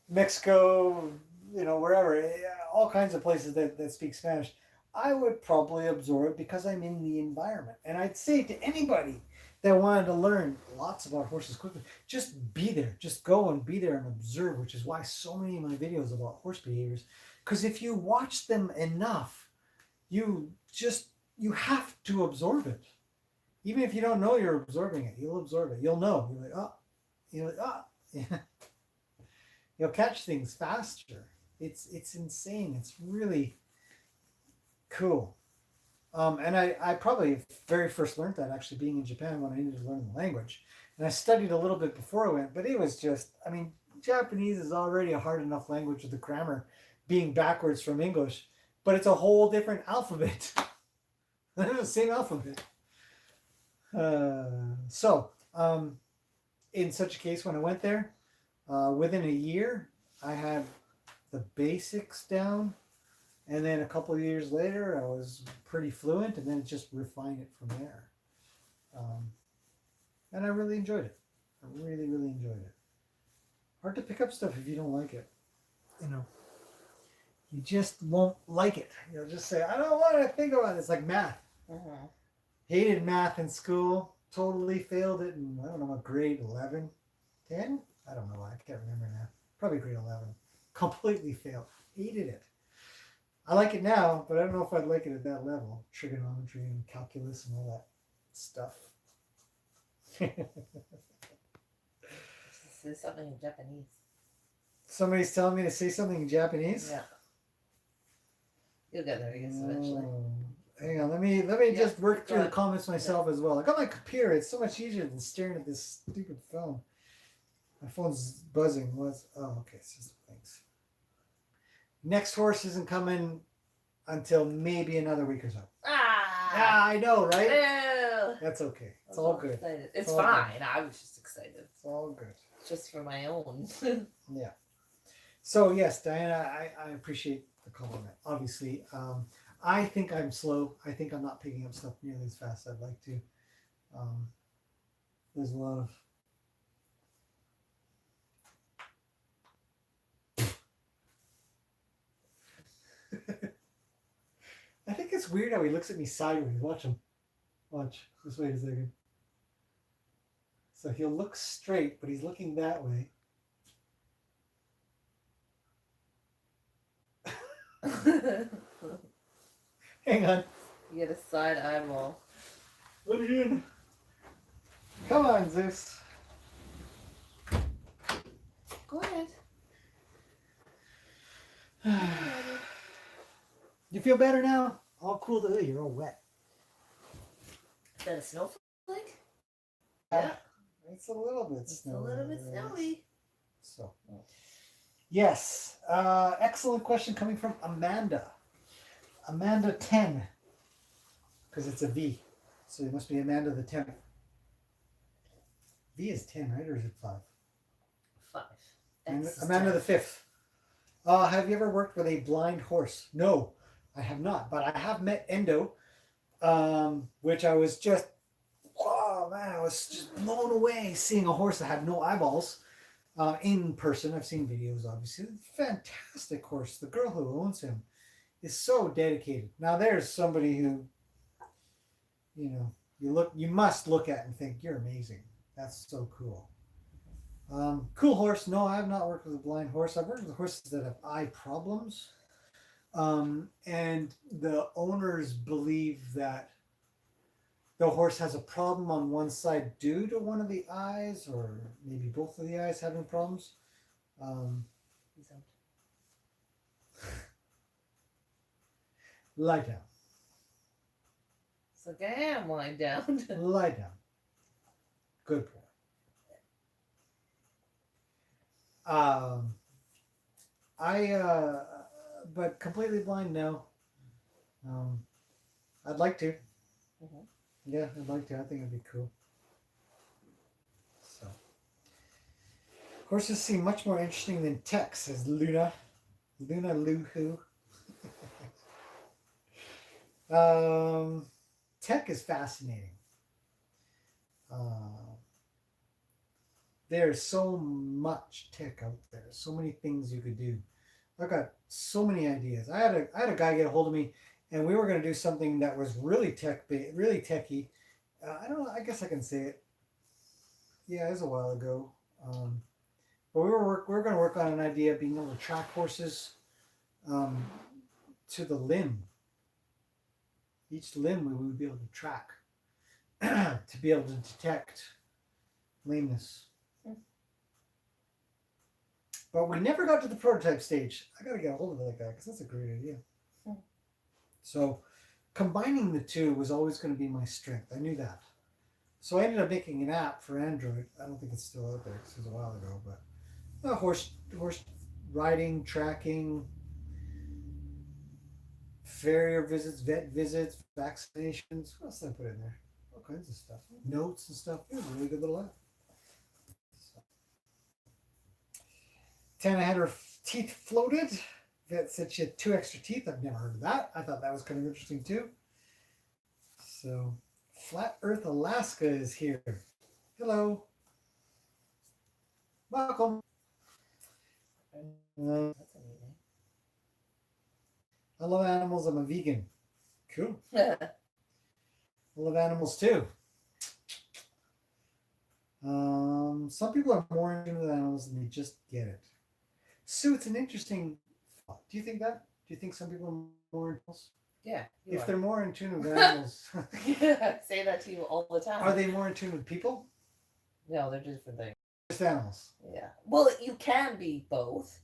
Mexico, wherever, all kinds of places that speak Spanish, I would probably absorb because I'm in the environment. And I'd say to anybody that wanted to learn lots about horses quickly, just be there. Just go and be there and observe, which is why so many of my videos about horse behaviors, because if you watch them enough, you have to absorb it. Even if you don't know you're absorbing it, you'll absorb it. You'll know. You're like, oh. You're like, oh. Yeah. You'll catch things faster. It's insane. It's really cool. And I probably very first learned that actually being in Japan when I needed to learn the language. And I studied a little bit before I went, but it was just, Japanese is already a hard enough language with the grammar being backwards from English, but it's a whole different alphabet. The same alphabet. In such a case, when I went there, within a year, I had the basics down, and then a couple of years later, I was pretty fluent, and then just refined it from there. Um, and I really enjoyed it. I really, really enjoyed it. Hard to pick up stuff if you don't like it. You know, you just won't like it. You'll just say, I don't want to think about it. It's like math. Mm-hmm. Hated math in school. Totally failed it in, I don't know what grade, 11, 10? I don't know. I can't remember now. Probably grade 11. Completely failed. Hated it. I like it now, but I don't know if I'd like it at that level. Trigonometry and calculus and all that stuff. Say something in Japanese. Somebody's telling me to say something in Japanese? Yeah. You'll get there, I guess, eventually. Hang on, let me just work through the comments myself as well. I got my computer. It's so much easier than staring at this stupid phone. My phone's buzzing. Okay, system thanks. Next horse isn't coming until maybe another week or so. Ah! I know, right? Ew. That's okay. It's all good. Excited. It's all fine. I was just excited. It's all good. Just for my own. Yeah. So yes, Diana, I appreciate the compliment. Obviously, I think I'm slow. I think I'm not picking up stuff nearly as fast as I'd like to. There's a lot of I think it's weird how he looks at me sideways. Watch him. Watch. Just wait a second. So he'll look straight, but he's looking that way. Hang on. You get a side eyeball. What are you doing? Come on, Zeus. Go ahead. You feel better now? All cool to you're all wet. Is that a snowflake? Yeah. It's a little bit It's snowy. a little bit snowy. So, yes. Excellent question coming from Amanda. Amanda 10. Because it's a V. So it must be Amanda the 10th. V is 10, right? Or is it 5? 5. Amanda the 5th. Have you ever worked with a blind horse? No, I have not. But I have met Endo, which I was just, oh man, I was just blown away seeing a horse that had no eyeballs in person. I've seen videos, obviously. Fantastic horse. The girl who owns him is so dedicated. Now there's somebody who, you must look at and think, you're amazing. That's so cool. Cool horse. No, I have not worked with a blind horse. I've worked with horses that have eye problems. And the owners believe that the horse has a problem on one side due to one of the eyes, or maybe both of the eyes having problems. Lie down. It's like I am lying down. Lie down. Good boy. But completely blind, no. I'd like to. Mhm. Yeah, I'd like to. I think it'd be cool. So, horses seem much more interesting than tech, says Luna. Luna Luhu. Tech is fascinating. There's so much tech out there, so many things you could do. I've got so many ideas. I had a guy get a hold of me, and we were going to do something that was really really techy. I don't know. I guess I can say it. Yeah, it was a while ago. But we were going to work on an idea of being able to track horses to the limb. Each limb we would be able to track to be able to detect lameness. But we never got to the prototype stage. I got to get a hold of that guy because that's a great idea. So combining the two was always going to be my strength. I knew that. So I ended up making an app for Android. I don't think it's still out there because it was a while ago. But horse riding, tracking, farrier visits, vet visits, vaccinations. What else did I put in there? kinds of stuff, notes and stuff. It was a really good little app. So. Tana had her teeth floated. Vet said she had 2 extra teeth. I've never heard of that. I thought that was kind of interesting too. So, Flat Earth Alaska is here. Hello. Welcome. That's amazing. I love animals. I'm a vegan. Cool. I love animals too. Some people are more in tune with animals and they just get it. Sue, it's an interesting thought. Do you think that? Do you think some people are more in animals? Yeah. If they're more in tune with animals, I say that to you all the time. are they more in tune with people? No, they're different things. Just animals. Yeah. Well, you can be both.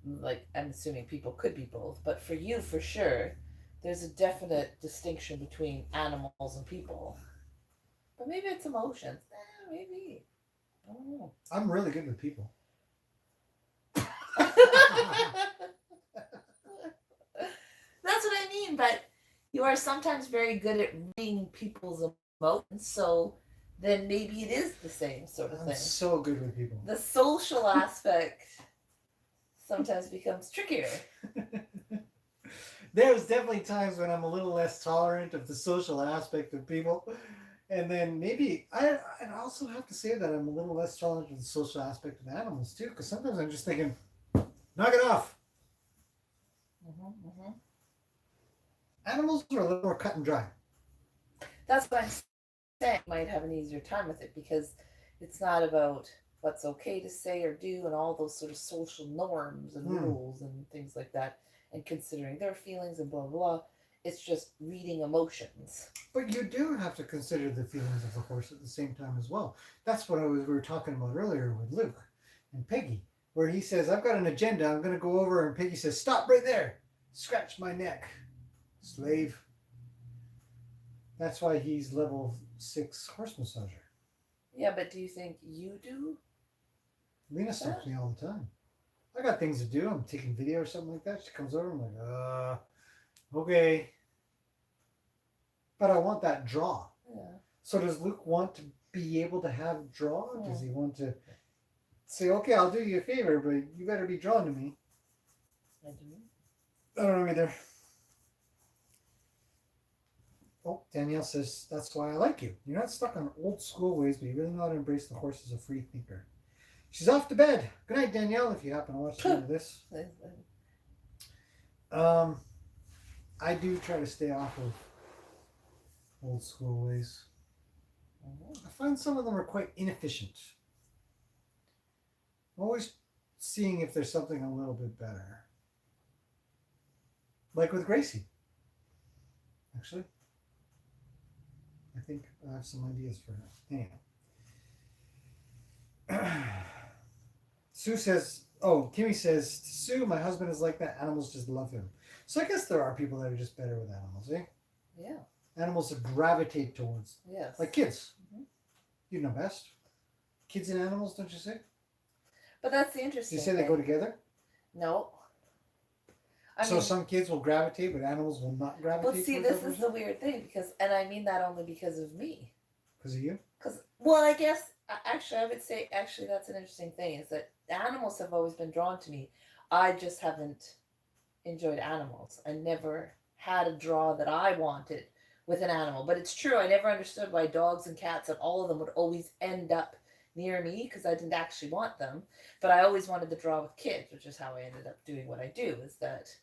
Like, I'm assuming people could be both, but for you, for sure, there's a definite distinction between animals and people. But maybe it's emotions. Maybe. I don't know. I'm really good with people. That's what I mean, but you are sometimes very good at reading people's emotions, so then maybe it is the same sort of I'm thing. so good with people. The social aspect sometimes becomes trickier. There's definitely times when I'm a little less tolerant of the social aspect of people. And then maybe I also have to say that I'm a little less tolerant of the social aspect of animals too, because sometimes I'm just thinking, knock it off. Animals are a little more cut and dry. That's what I'm saying. You might have an easier time with it because it's not about what's okay to say or do and all those sort of social norms and rules and things like that, and considering their feelings and blah blah blah. It's just reading emotions. But you do have to consider the feelings of the horse at the same time as well. That's what we were talking about earlier with Luke and Peggy, where he says, I've got an agenda, I'm going to go over, and Peggy says, stop right there. Scratch my neck, slave. That's why he's level 6 horse massager. Yeah, but do you think you do? Lena stops me all the time. I got things to do. I'm taking video or something like that. She comes over, I'm like, okay. But I want that draw. Yeah. So does Luke want to be able to have draw? Yeah. Does he want to say, okay, I'll do you a favor, but you better be drawn to me? I do. I don't know either. Oh, Danielle says, that's why I like you. You're not stuck on old school ways, but you really know how to embrace the horse as a free thinker. She's off to bed. Good night, Danielle, if you happen to watch the end of this. I do try to stay off of old school ways. I find some of them are quite inefficient. I'm always seeing if there's something a little bit better. Like with Gracie. Actually, I think I have some ideas for her. Anyhow. Sue says, Kimmy says, Sue, my husband is like that. Animals just love him. So I guess there are people that are just better with animals, eh? Yeah. Animals that gravitate towards. Yes. Like kids. You know best. Kids and animals, don't you say? But that's the interesting thing. You say they go together? No. So some kids will gravitate, but animals will not gravitate. Well, see, this is the weird thing and I mean that only because of me. Because of you? Well, I guess I would say that's an interesting thing is that animals have always been drawn to me. I just haven't enjoyed animals. I never had a draw that I wanted with an animal. But it's true, I never understood why dogs and cats and all of them would always end up near me because I didn't actually want them. But I always wanted the draw with kids, which is how I ended up doing what I do, is that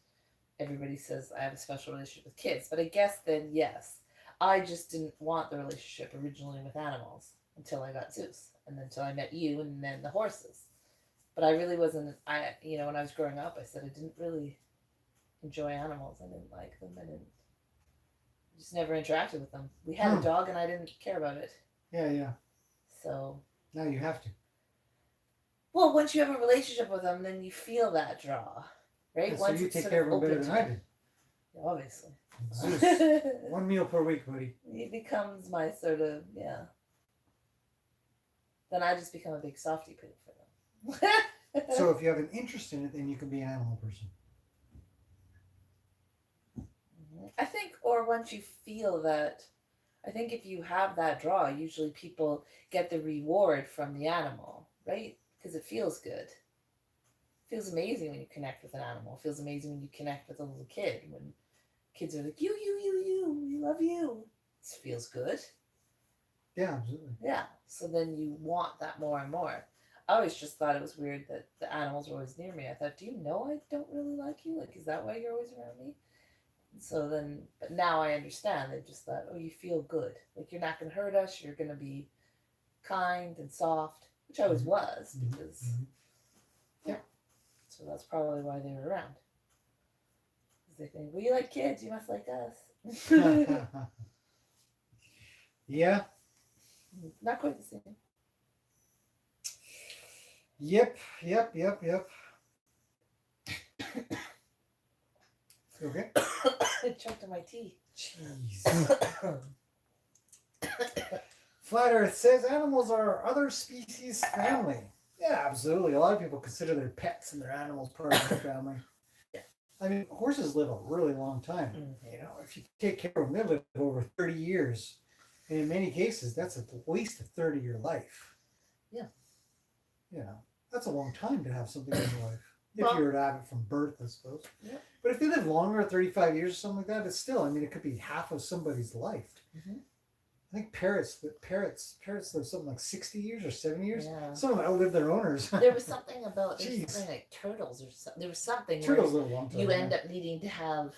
everybody says I have a special relationship with kids. But I guess then, yes, I just didn't want the relationship originally with animals until I got Zeus and then until I met you and then the horses. But I really wasn't, when I was growing up, I said I didn't really enjoy animals. I didn't like them. I just never interacted with them. We had a dog and I didn't care about it. Yeah. So. Now you have to. Well, once you have a relationship with them, then you feel that draw, right? Yeah, so you take care of them better than I did. Obviously. Zeus. 1 meal per week, buddy. He becomes my sort of, Then I just become a big softy poo for them. So if you have an interest in it, then you can be an animal person. I think, or once you feel that I think if you have that draw, usually people get the reward from the animal, right? Because it feels good. It feels amazing when you connect with an animal. It feels amazing when you connect with a little kid. When kids are like, you, we love you. This feels good. Yeah, absolutely. Yeah. So then you want that more and more. I always just thought it was weird that the animals were always near me. I thought, do you know I don't really like you? Like, is that why you're always around me? So then, but now I understand. They just thought, oh, you feel good. Like, you're not going to hurt us. You're going to be kind and soft, which I always was because, yeah. So that's probably why they were around. Because they think, well, you like kids. You must like us. Yeah. Not quite the same. Yep. Okay. I choked on my tea. Jeez. Flat Earth says animals are other species family. Yeah, absolutely. A lot of people consider their pets and their animals part of their family. Yeah. I mean, horses live a really long time. You know, if you take care of them, they live over 30 years. And in many cases, that's at least a 30-year life. Yeah. You know, that's a long time to have something in your life. If Well, you were to have it from birth, I suppose. Yeah. But if they live longer, 35 years or something like that, it's still, I mean, it could be half of somebody's life. Mm-hmm. I think parrots live something like 60 years or 70 years. Yeah. Some of them outlive their owners. There was something about Jeez. something like turtles or something. There was something Turtles where live a long time. you end up needing to have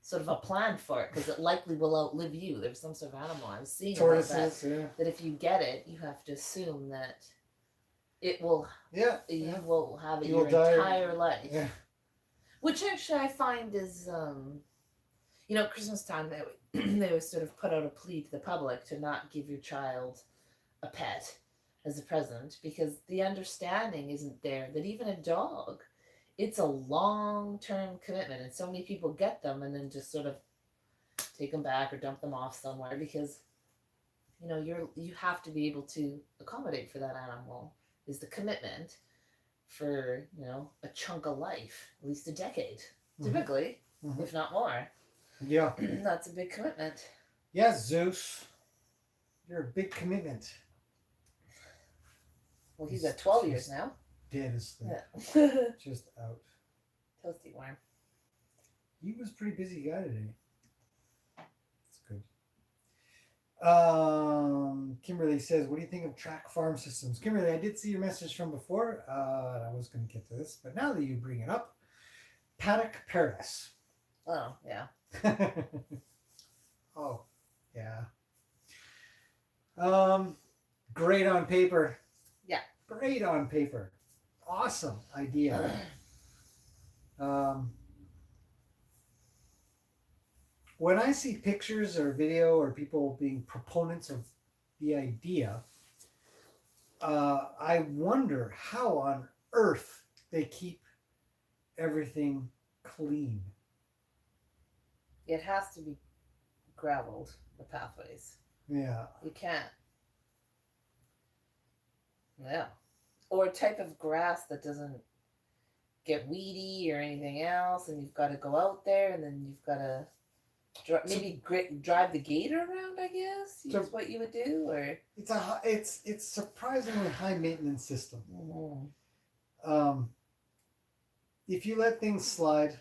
sort of a plan for it because it likely will outlive you. There was some sort of animal I was seeing about Tortoises, that if you get it, you have to assume that it will you will have it your entire life. Yeah. Which actually I find is you know, Christmas time they would sort of put out a plea to the public to not give your child a pet as a present because the understanding isn't there that even a dog, it's a long-term commitment, and so many people get them and then just sort of take them back or dump them off somewhere because you know you have to be able to accommodate for that animal is the commitment for you know a chunk of life, at least a decade, typically, if not more. Yeah. That's a big commitment. Yes, Zeus. You're a big commitment. Well, he's at 12 years now. Dead asleep. Yeah. Just out. Toasty worm. He was a pretty busy guy today. That's good. Kimberly says, what do you think of track farm systems? Kimberly, I did see your message from before. I was going to get to this, but now that you bring it up, paddock paradise. Oh, yeah. Oh, yeah. Great on paper. Yeah. Great on paper. Awesome idea. When I see pictures or video or people being proponents of the idea, I wonder how on earth they keep everything clean. It has to be graveled, the pathways. Yeah. You can't. Yeah. Or a type of grass that doesn't get weedy or anything else, and you've got to go out there, and then you've got to maybe drive the gator around, I guess, is what you would do, or it's surprisingly high maintenance system. If you let things slide,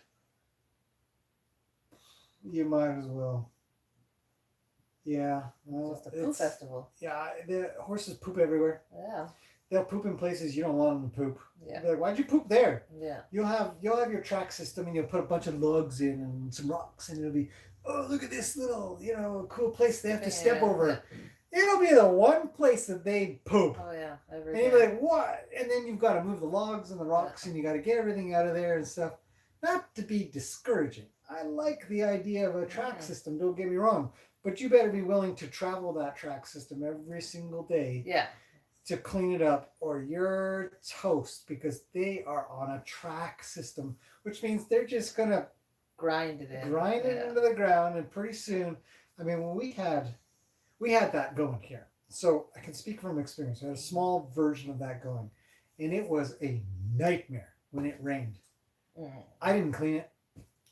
you might as well. Yeah, well, just a poop festival. Yeah, the horses poop everywhere. Yeah, they'll poop in places you don't want them to poop. Yeah, they're like, why'd you poop there? Yeah, you'll have your track system, and you'll put a bunch of lugs in and some rocks, and it'll be, oh, look at this little cool place they have to step over. It'll be the one place that they poop. Oh yeah, and you'll be like, what? And then you've got to move the logs and the rocks, and you got to get everything out of there and stuff. Not to be discouraging. I like the idea of a track system, don't get me wrong. But you better be willing to travel that track system every single day to clean it up, or you're toast, because they are on a track system, which means they're just going to grind it into the ground, and pretty soon, I mean, when we had that going here. So I can speak from experience. I had a small version of that going, and it was a nightmare when it rained. I didn't clean it,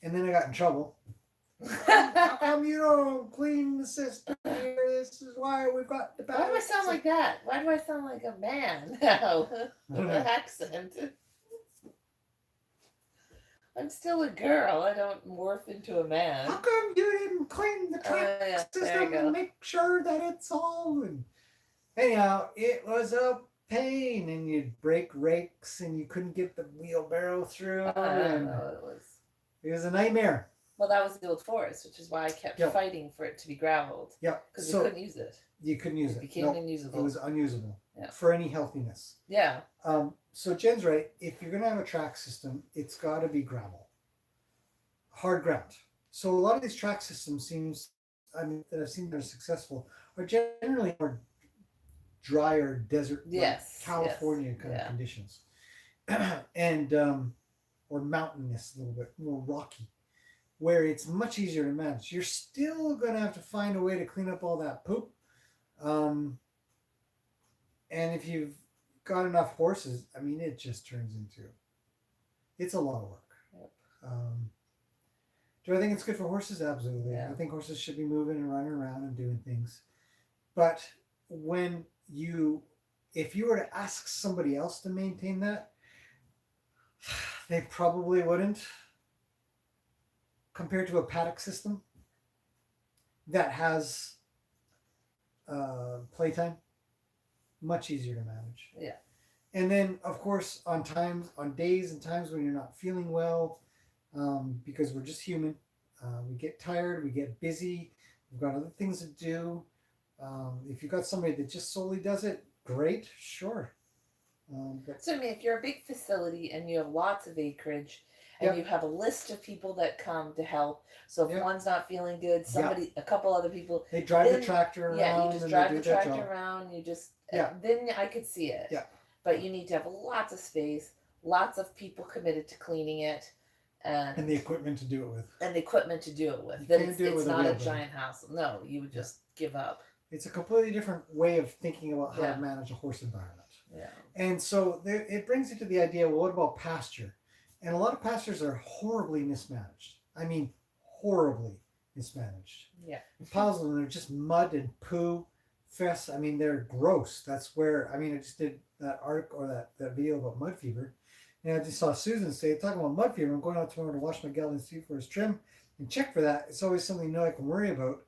and then I got in trouble How come you don't clean the system here? This is why we've got the bad. Why do I sound like that? Why do I sound like a man now with an accent? I'm still a girl. I don't morph into a man. How come you didn't clean the track system and make sure that it's all? And anyhow, it was a pain, and you'd break rakes, and you couldn't get the wheelbarrow through. I don't know. It was a nightmare. Well, that was the old forest, which is why I kept fighting for it to be graveled. Yeah. Because we couldn't use it. You couldn't use it. It became unusable. It was unusable for any healthiness. Yeah. So Jen's right. If you're going to have a track system, it's got to be gravel. Hard ground. So a lot of these track systems that I've seen that are successful are generally more drier desert, California kind of conditions. And, or mountainous, a little bit more rocky, where it's much easier to manage. You're still going to have to find a way to clean up all that poop. And if you've got enough horses, I mean, it just turns into, it's a lot of work. Yep. Do I think it's good for horses? Absolutely. Yeah. I think horses should be moving and running around and doing things. But if you were to ask somebody else to maintain that, they probably wouldn't. Compared to a paddock system that has playtime, much easier to manage. Yeah. And then, of course, on days and times when you're not feeling well, because we're just human, we get tired, we get busy, we've got other things to do. If you've got somebody that just solely does it, great, sure. So I mean, if you're a big facility and you have lots of acreage, and you have a list of people that come to help. So if one's not feeling good, a couple other people. They drive the tractor around. Yeah, you just drive the tractor around. You just, then I could see it. Yeah. But you need to have lots of space, lots of people committed to cleaning it. And the equipment to do it with. It's not a giant house. No, you would just give up. It's a completely different way of thinking about how to manage a horse environment. Yeah. And so it brings you to the idea, well, what about pasture? And a lot of pastures are horribly mismanaged. I mean, horribly mismanaged. Yeah. Piles of them, they're just mud and poo, fest. I mean, they're gross. That's where, I just did that article or that video about mud fever. And I just saw Susan say, talking about mud fever, I'm going out tomorrow to wash my geldings too for his trim and check for that. It's always something I can worry about.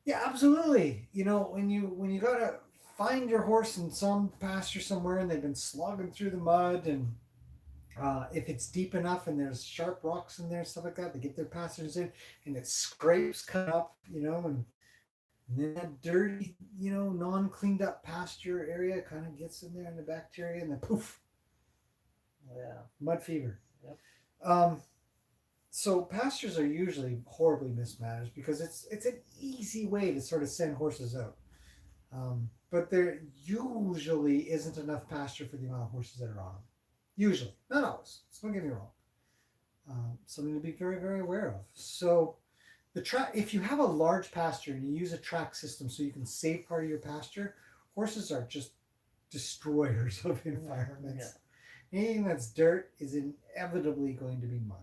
Yeah, absolutely. When you got to find your horse in some pasture somewhere and they've been slogging through the mud, and if it's deep enough and there's sharp rocks in there and stuff like that, they get their pastures in and it scrapes cut up, and then that dirty, non-cleaned up pasture area kind of gets in there and the bacteria, and then poof. Yeah. Mud fever. Yep. So pastures are usually horribly mismanaged because it's an easy way to sort of send horses out. But there usually isn't enough pasture for the amount of horses that are on them. Usually. Not always. So don't get me wrong. Something to be very, very aware of. So if you have a large pasture and you use a track system so you can save part of your pasture, horses are just destroyers of environments. Yeah. Anything that's dirt is inevitably going to be mud.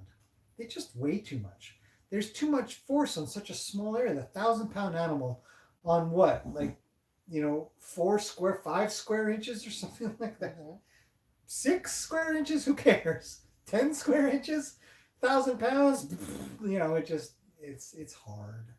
They just weigh too much. There's too much force on such a small area. The 1,000-pound animal on what? 5 square inches or something like that. 6 square inches? Who cares? 10 square inches? 1,000 pounds? It's hard.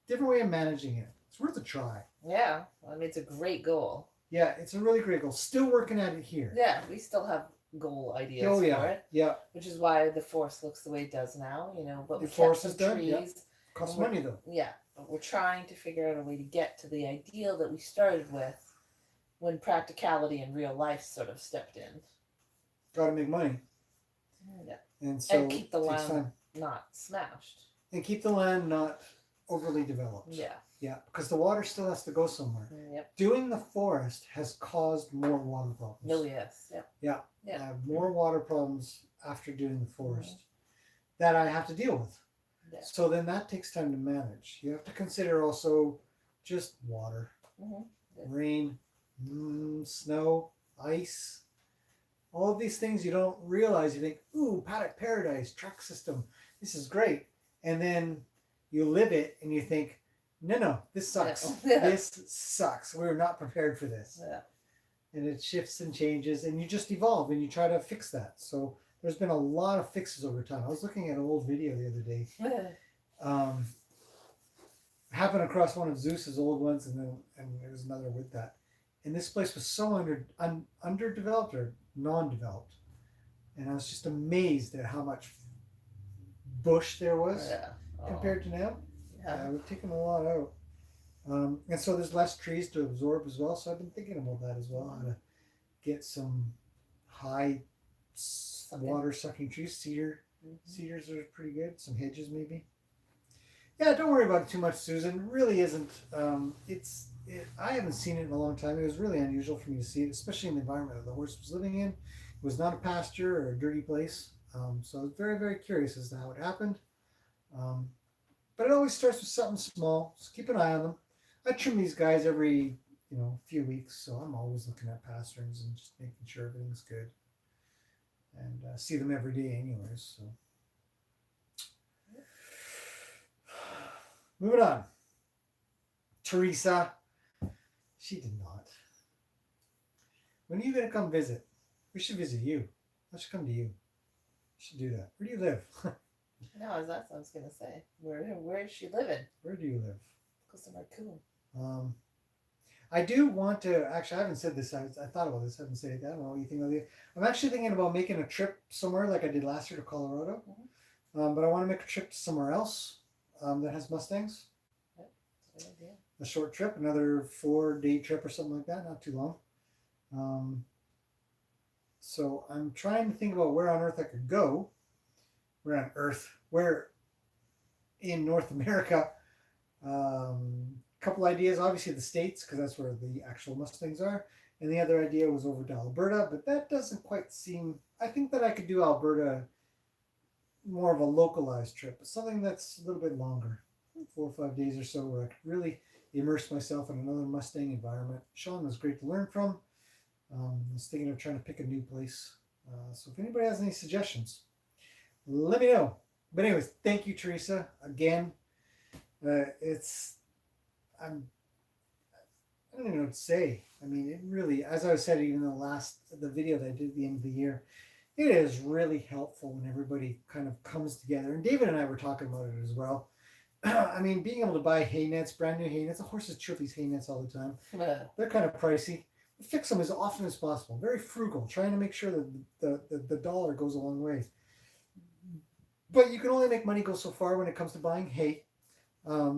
Different way of managing it. It's worth a try. Yeah. It's a great goal. Yeah, it's a really great goal. Still working at it here. Yeah, we still have goal ideas for it. Yeah. Which is why the forest looks the way it does now, but the we forest kept is some done. trees. Yeah. Costs money though. Yeah. But we're trying to figure out a way to get to the ideal that we started with when practicality and real life sort of stepped in. Gotta make money. Yeah. And keep the land not smashed. And keep the land not overly developed. Yeah. Yeah, because the water still has to go somewhere. Yep. Doing the forest has caused more water problems. Oh, yes. Yeah. Yeah. Yeah. I have more water problems after doing the forest that I have to deal with. Yeah. So then that takes time to manage. You have to consider also just water, rain, snow, ice, all of these things you don't realize. You think, ooh, paddock paradise, track system. this is great. And then you live it and you think, no, no, this sucks. Yeah. This sucks. We're not prepared for this. Yeah. And it shifts and changes, and you just evolve and you try to fix that. So there's been a lot of fixes over time. I was looking at an old video the other day. Happened across one of Zeus's old ones, and there was another with that. And this place was so underdeveloped or non-developed, and I was just amazed at how much bush there was compared to now. Yeah. We've taken a lot out. And so there's less trees to absorb as well. So I've been thinking about that as well, how to get some high water sucking trees. Cedars are pretty good. Some hedges maybe. Yeah, don't worry about it too much, Susan. It really isn't. I haven't seen it in a long time. It was really unusual for me to see it, especially in the environment that the horse was living in. It was not a pasture or a dirty place. So I was very, very curious as to how it happened. But it always starts with something small. So keep an eye on them. I trim these guys every, few weeks. So I'm always looking at pasterns and just making sure everything's good. And see them every day anyways. So moving on. Teresa. She did not. When are you going to come visit? We should visit you. I should come to you. We should do that. Where do you live? No, that's what I was gonna say. Where is she living? Where do you live? Go somewhere cool. I do want to, actually, I haven't said this. I thought about this. I haven't said it. I don't know what you think of it. I'm actually thinking about making a trip somewhere like I did last year to Colorado. But I want to make a trip to somewhere else that has Mustangs. Yep, that's a good idea. A short trip, another 4-day trip or something like that, not too long. So I'm trying to think about where on earth I could go. Where in North America. Couple ideas, obviously the States, because that's where the actual Mustangs are. And the other idea was over to Alberta, but that doesn't quite seem, I think that I could do Alberta more of a localized trip, something that's a little bit longer, 4 or 5 days or so, where I could really immerse myself in another Mustang environment. Sean was great to learn from. I was thinking of trying to pick a new place. So if anybody has any suggestions, let me know. But anyways, thank you, Teresa. Again, I don't even know what to say. I mean, it really, as I said, even the video that I did at the end of the year, it is really helpful when everybody kind of comes together. And David and I were talking about it as well. I mean, being able to buy hay nets, brand new hay nets, the horses chew these hay nets all the time. They're kind of pricey. Fix them as often as possible. Very frugal, trying to make sure that the dollar goes a long way. But you can only make money go so far when it comes to buying hay.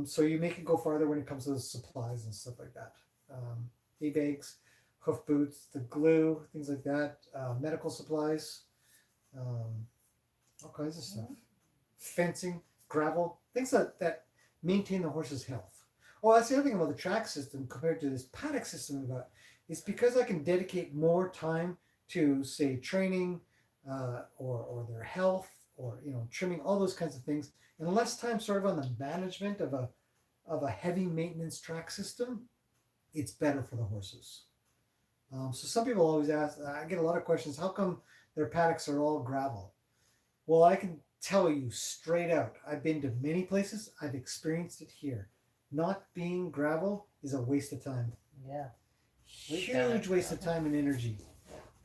So you make it go farther when it comes to supplies and stuff like that. Hay bags, hoof boots, the glue, things like that, medical supplies, all kinds of stuff. Fencing, gravel, things that maintain the horse's health. Oh, that's the other thing about the track system compared to this paddock system we've got. It's because I can dedicate more time to, say, training or their health or trimming, all those kinds of things, and less time sort of on the management of a heavy maintenance track system. It's better for the horses. So some people always ask, I get a lot of questions, how come their paddocks are all gravel? Well, I can tell you straight out, I've been to many places, I've experienced it here. Not being gravel is a waste of time. Yeah. Huge waste of time and energy.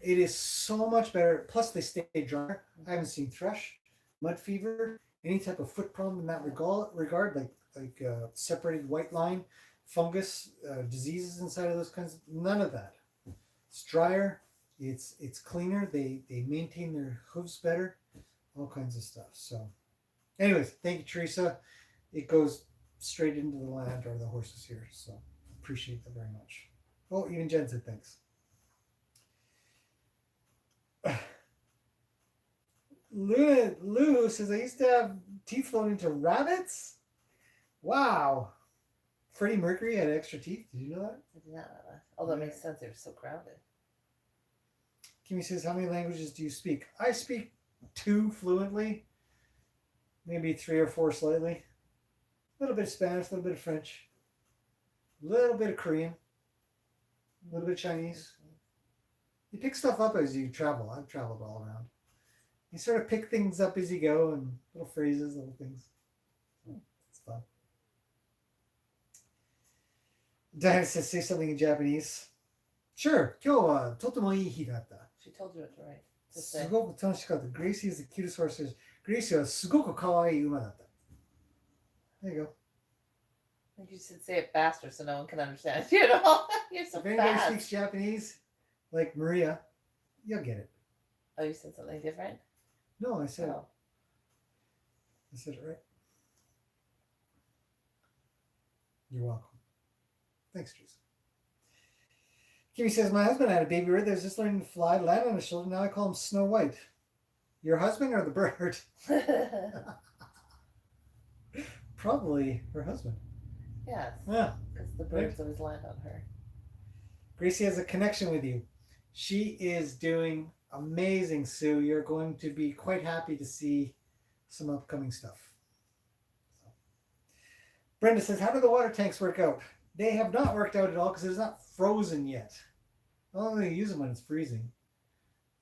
It is so much better. Plus, they stay drier. I haven't seen thrush, mud fever, any type of foot problem in that regard, like separated white line, fungus, diseases inside of those kinds. None of that. It's drier. It's cleaner. They maintain their hooves better. All kinds of stuff. So, anyways, thank you, Teresa. It goes straight into the land or the horses here. So, appreciate that very much. Oh, even Jen said thanks. Lou says, I used to have teeth flown into rabbits. Wow. Freddie Mercury had extra teeth. Did you know that? I did not know that. Although it makes sense, they're so crowded. Kimmy says, how many languages do you speak? I speak 2 fluently, maybe 3 or 4 slightly. A little bit of Spanish, a little bit of French, a little bit of Korean, a little bit of Chinese. You pick stuff up as you travel. I've traveled all around. You sort of pick things up as you go and little phrases, little things. It's fun. Diana says, say something in Japanese. Sure. 今日はとてもいい日だった。 She told you what to write. すごく楽しかった。Gracie is the cutest horse. Gracie はすごく可愛い馬だった。There you go. I think you should say it faster so no one can understand. You know, you're so If anybody fast. speaks Japanese, like Maria, you'll get it. Oh, you said something different? No, I said Oh. I said it right. You're welcome. Thanks, Teresa. Kimmy says, my husband had a baby bird that was just learning to fly, land on his shoulder. Now I call him Snow White. Your husband or the bird? Probably her husband. Yes. Yeah. Because the birds always land on her. Gracie has a connection with you. She is doing amazing, Sue. You're going to be quite happy to see some upcoming stuff. So. Brenda says, how do the water tanks work out? They have not worked out at all because it's not frozen yet. I'm only going to use them when it's freezing.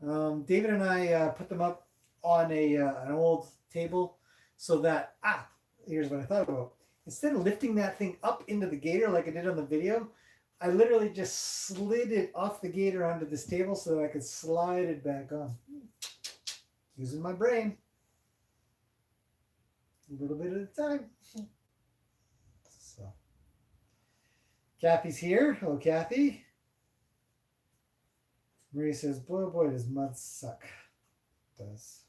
David and I put them up on an old table so that, here's what I thought about. Instead of lifting that thing up into the gator like I did on the video, I literally just slid it off the gator onto this table so that I could slide it back on. Using my brain. A little bit at a time. So, Kathy's here. Hello, Kathy. Marie says, boy, oh boy, does mud suck. It does.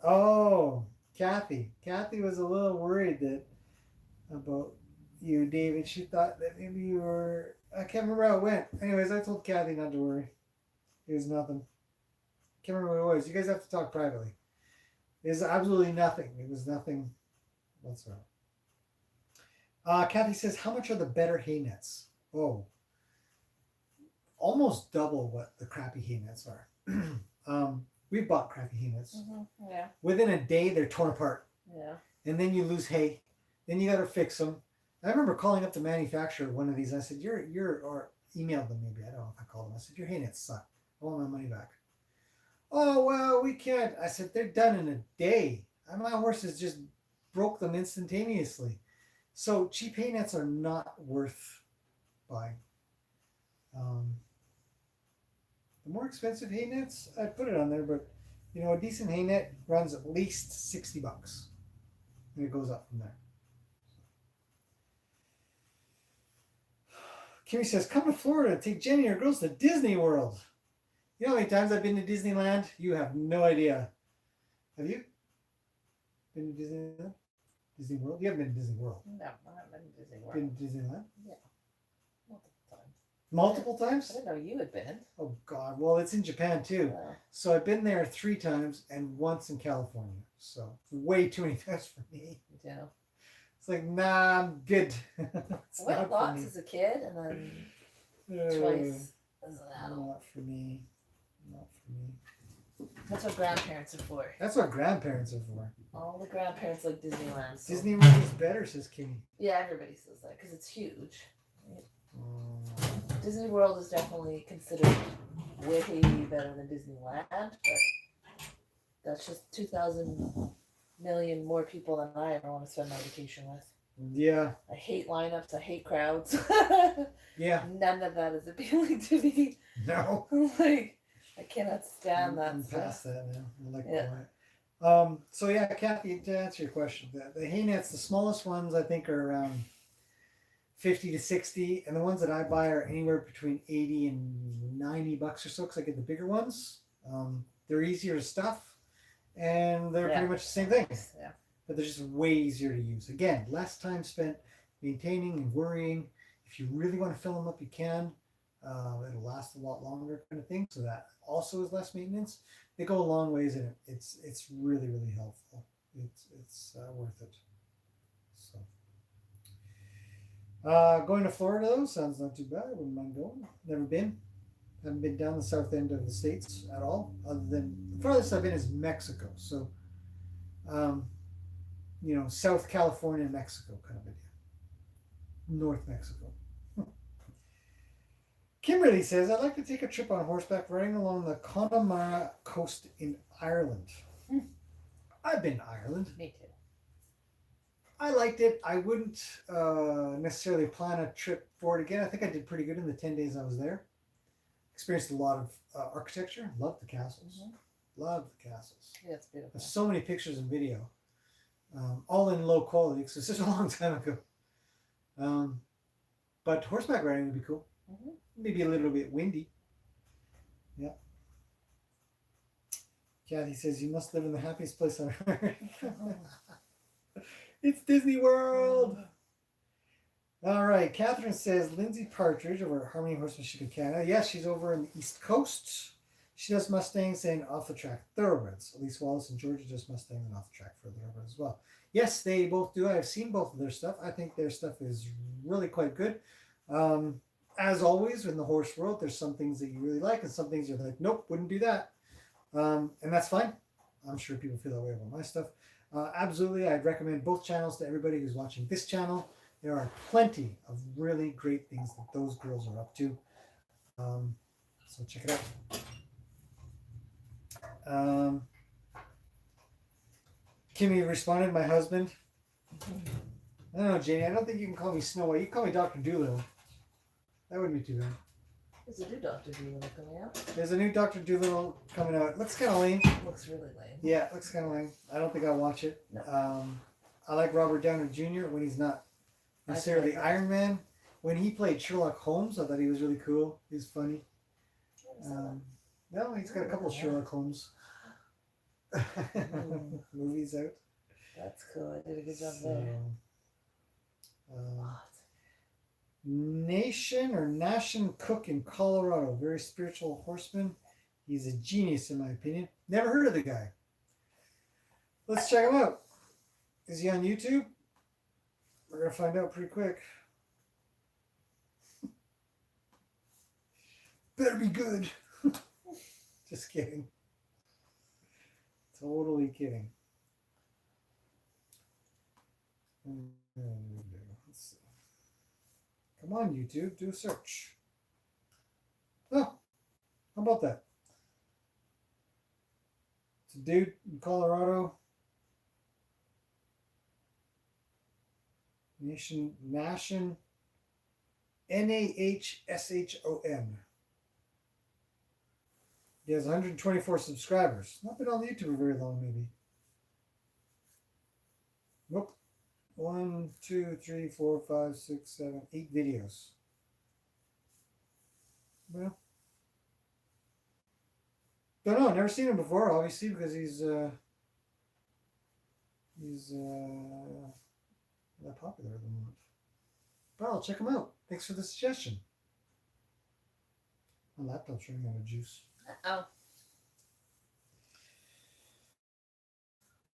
Oh, Kathy. Kathy was a little worried about you, David. She thought that maybe you were... I can't remember how it went. Anyways, I told Kathy not to worry. It was nothing. Can't remember what it was. You guys have to talk privately. It was absolutely nothing. It was nothing whatsoever. Kathy says, how much are the better hay nets? Oh, almost double what the crappy hay nets are. We've bought crappy hay nets. Mm-hmm. Yeah. Within a day, they're torn apart. Yeah. And then you lose hay. Then you got to fix them. I remember calling up the manufacturer of one of these. I said, or emailed them maybe. I don't know if I called them. I said, your hay nets suck. I want my money back. Oh, well, we can't. I said, they're done in a day. My horses just broke them instantaneously. So cheap hay nets are not worth buying. The more expensive hay nets, I put it on there, but a decent hay net runs at least $60. And it goes up from there. Kimmy says, come to Florida, take Jenny and her girls to Disney World. You know how many times I've been to Disneyland? You have no idea. Have you been to Disneyland? Disney World? You haven't been to Disney World. No, I haven't been to Disney World. Been to Disneyland? Yeah. Multiple times. Multiple times? I didn't know you had been. Oh, God. Well, it's in Japan, too. So I've been there 3 times and once in California. So way too many times for me. Yeah. It's like, nah, I'm good. I went lots as a kid and then twice as an adult. Not for me. Not for me. That's what grandparents are for. That's what grandparents are for. All the grandparents like Disneyland. So. Disney World is better, says Kimmy. Yeah, everybody says that because it's huge. Disney World is definitely considered way better than Disneyland, but that's just 2,000 million more people than I ever want to spend my vacation with. Yeah. I hate lineups. I hate crowds. Yeah. None of that is appealing to me. No. Like, I cannot stand that I'm stuff. past that now. I like quiet. So yeah, Kathy, to answer your question, the hay nets, the smallest ones I think are around 50 to 60, and the ones that I buy are anywhere between 80 and 90 bucks or so because I get the bigger ones. They're easier to stuff, and they're pretty much the same thing. Yeah. But they're just way easier to use. Again, less time spent maintaining and worrying. If you really want to fill them up, you can. It'll last a lot longer, kind of thing. So that also is less maintenance. They go a long ways, and it's really, really helpful. It's worth it. So going to Florida though sounds not too bad. I wouldn't mind going. Never been. Haven't been down the south end of the states at all. Other than the farthest I've been is Mexico. So, South California, Mexico kind of idea. North Mexico. Kimmy Kimberly says, I'd like to take a trip on horseback riding along the Connemara coast in Ireland. I've been to Ireland. Me too. I liked it. I wouldn't necessarily plan a trip for it again. I think I did pretty good in the 10 days I was there. Experienced a lot of architecture. Loved the castles. Loved the castles. Yeah, it's beautiful. There's so many pictures and video. All in low quality because it's just a long time ago. But horseback riding would be cool. Maybe a little bit windy. Yeah. Kathy says, you must live in the happiest place on earth. It's Disney World. All right. Catherine says, Lindsay Partridge over at Harmony Horsemanship in Canada. Yes, she's over in the East Coast. She does Mustangs and off-the-track thoroughbreds. Elise Wallace and Georgia does Mustangs and off-the-track for thoroughbreds as well. Yes, they both do. I've seen both of their stuff. I think their stuff is really quite good. As always, in the horse world, there's some things that you really like and some things you're like, nope, wouldn't do that. And that's fine. I'm sure people feel that way about my stuff. Absolutely, I'd recommend both channels to everybody who's watching this channel. There are plenty of really great things that those girls are up to. So check it out. Kimmy responded, my husband. I don't know, Janie, I don't think you can call me Snow White. You can call me Dr. Doolittle. That wouldn't be too bad. There's a new Dr. Doolittle coming out. There's a new Dr. Doolittle coming out. Looks kind of lame. Looks really lame. Yeah, looks kind of lame. I don't think I'll watch it. No. I like Robert Downey Jr. when he's not necessarily Iron Man. When he played Sherlock Holmes, I thought he was really cool. He's funny. No, he's got a couple of Sherlock Holmes movies out. That's cool. I did a good job there. Nation Cook in Colorado. Very spiritual horseman. He's a genius in my opinion. Never heard of the guy. Let's check him out. Is he on YouTube? We're going to find out pretty quick. Better be good. Just kidding. Totally kidding. Let's see. Come on, YouTube. Do a search. Oh, how about that? It's a dude in Colorado. Nation, Nahshon. He has 124 subscribers. Not been on YouTube for very long, maybe. Nope. 1, 2, 3, 4, 5, 6, 7, 8 videos. Well, don't know. Never seen him before, obviously, because he's not popular at the moment. But I'll check him out. Thanks for the suggestion. My laptop's running out of juice. Oh.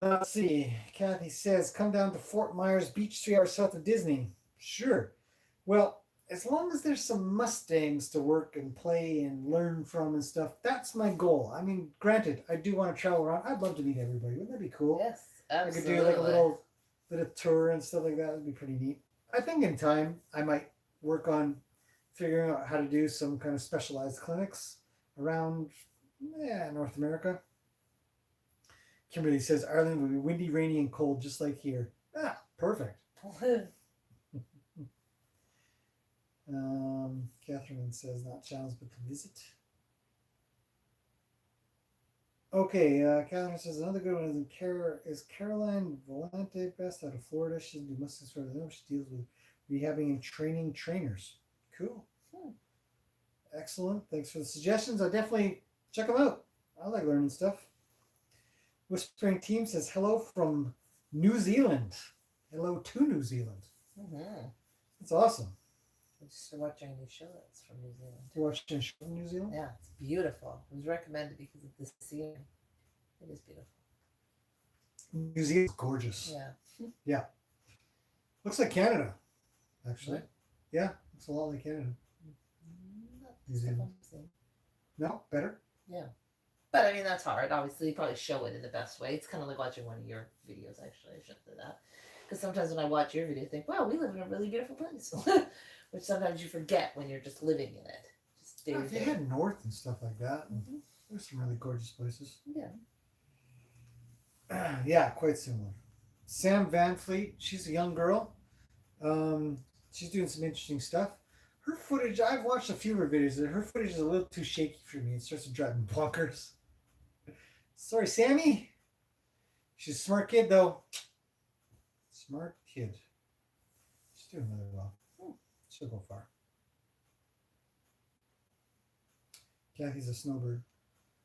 Let's see. Kathy says, come down to Fort Myers Beach, 3 hours south of Disney. Sure. Well, as long as there's some Mustangs to work and play and learn from and stuff, that's my goal. I mean, granted, I do want to travel around. I'd love to meet everybody. Wouldn't that be cool? Yes, absolutely. I could do like a little bit of tour and stuff like that. That'd be pretty neat. I think in time, I might work on figuring out how to do some kind of specialized clinics around North America. Kimberly says Ireland will be windy, rainy, and cold, just like here. Ah, perfect. Catherine says not challenged, but to visit. Okay, Catherine says another good one is Caroline Volante best out of Florida. She doesn't do mustache for them. She deals with rehabbing and training trainers. Cool. Excellent. Thanks for the suggestions. I'll definitely check them out. I like learning stuff. Whispering Team says hello from New Zealand. Hello to New Zealand. That's awesome. I just watching a new show that's from New Zealand. You're watching a show from New Zealand? Yeah, it's beautiful. It was recommended because of the scenery. It is beautiful. New Zealand's gorgeous. Yeah. Yeah. Looks like Canada, actually. Yeah, looks a lot like Canada. New Zealand. No, better? Yeah. But I mean, that's hard. Obviously, you probably show it in the best way. It's kind of like watching one of your videos, actually. I shouldn't do that. Because sometimes when I watch your video, I think, wow, we live in a really beautiful place. Which sometimes you forget when you're just living in it. Just day Yeah, to if you day. head north and stuff like that, Mhm. there's some really gorgeous places. Yeah. Yeah, quite similar. Sam Van Fleet, she's a young girl. Um, she's doing some interesting stuff. Her footage, I've watched a few of her videos. Her footage is a little too shaky for me. It starts to drive me bonkers. Sorry, Sammy. She's a smart kid, though. Smart kid. She's doing really well. She'll go far. Kathy's a snowbird.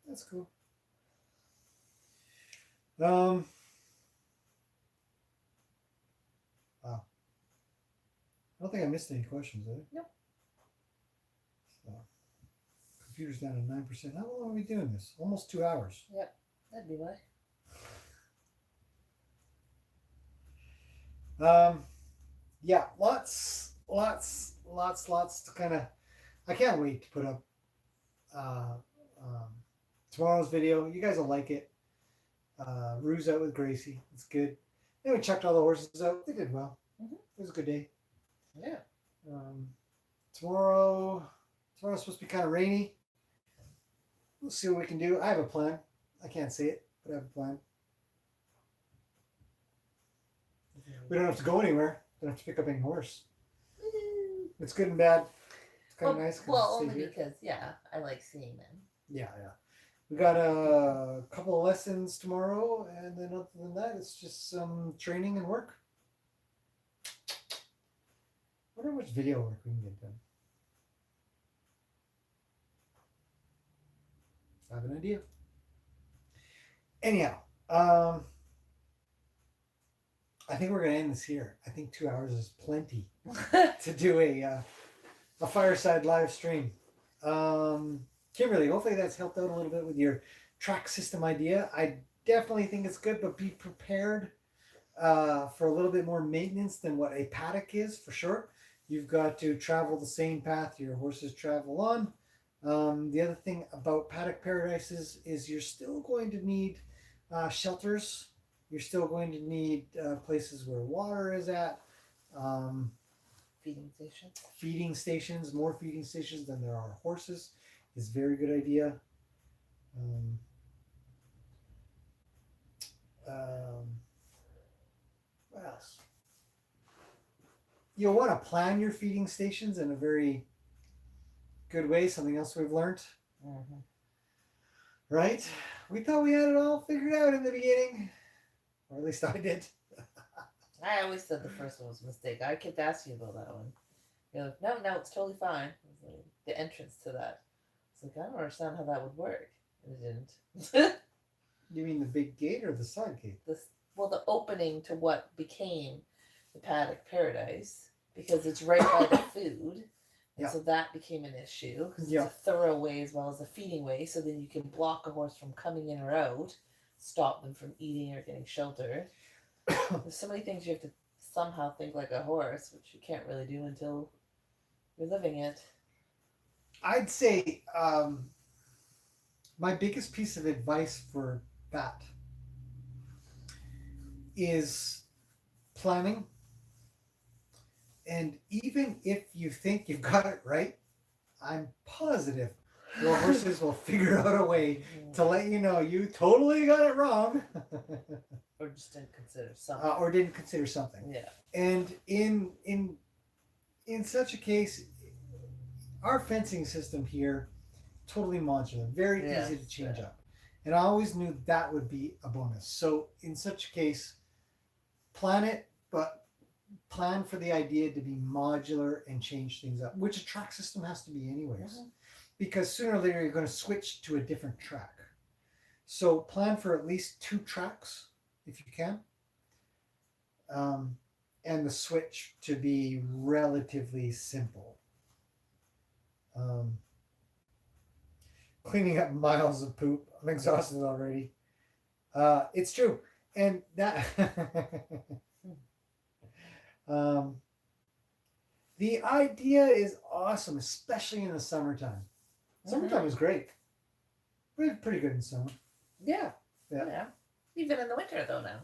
That's cool. Wow. I don't think I missed any questions, did I? Nope. So, computer's down to 9%. How long are we doing this? Almost 2 hours. Yep. That'd be why. Yeah, lots to kind of. I can't wait to put up uh, tomorrow's video. You guys will like it. Rue's out with Gracie. It's good. Then we checked all the horses out. They did well. Mhm. It was a good day. Yeah. Tomorrow's supposed to be kind of rainy. We'll see what we can do. I have a plan. I can't say it, but I have a plan. We don't have to go anywhere. Don't have to pick up any horse. It's good and bad. It's kind of nice. Well, only because I like seeing them. Yeah. We got a couple of lessons tomorrow, and then other than that, it's just some training and work. I wonder how much video work we can get done. I have an idea. Anyhow, I think we're gonna end this here. I think 2 hours is plenty to do a fireside live stream. Kimberly, hopefully that's helped out a little bit with your track system idea. I definitely think it's good, but be prepared for a little bit more maintenance than what a paddock is, for sure. You've got to travel the same path your horses travel on. The other thing about paddock paradises is you're still going to need shelters. You're still going to need places where water is at. Feeding stations. Feeding stations, more feeding stations than there are horses is a very good idea. What else? You'll want to plan your feeding stations in a very good way. Something else we've learned. Mm-hmm. Right? We thought we had it all figured out in the beginning. Or at least I did. I always said the first one was a mistake. I kept asking you about that one. You're like, no, it's totally fine. Like, the entrance to that. It's like, I don't understand how that would work. And it didn't. You mean the big gate or the side gate? The opening to what became the paddock paradise, because it's right by the food. And so that became an issue, because it's a thorough way as well as a feeding way. So then you can block a horse from coming in or out, stop them from eating or getting shelter. There's so many things you have to somehow think like a horse, which you can't really do until you're living it. I'd say my biggest piece of advice for that is planning. And even if you think you've got it right, I'm positive your horses will figure out a way to let you know you totally got it wrong. Or just didn't consider something. Or didn't consider something. Yeah. And in such a case, our fencing system here, totally modular, very easy to change up. And I always knew that would be a bonus. So in such a case, plan it, but plan for the idea to be modular and change things up, which a track system has to be anyways. Mm-hmm. Because sooner or later you're going to switch to a different track. So plan for at least 2 tracks if you can. And the switch to be relatively simple. Cleaning up miles of poop. I'm exhausted already. It's true. And that the idea is awesome, especially in the summertime. Summertime is great. We're pretty good in summer. Yeah. Even in the winter, though, now.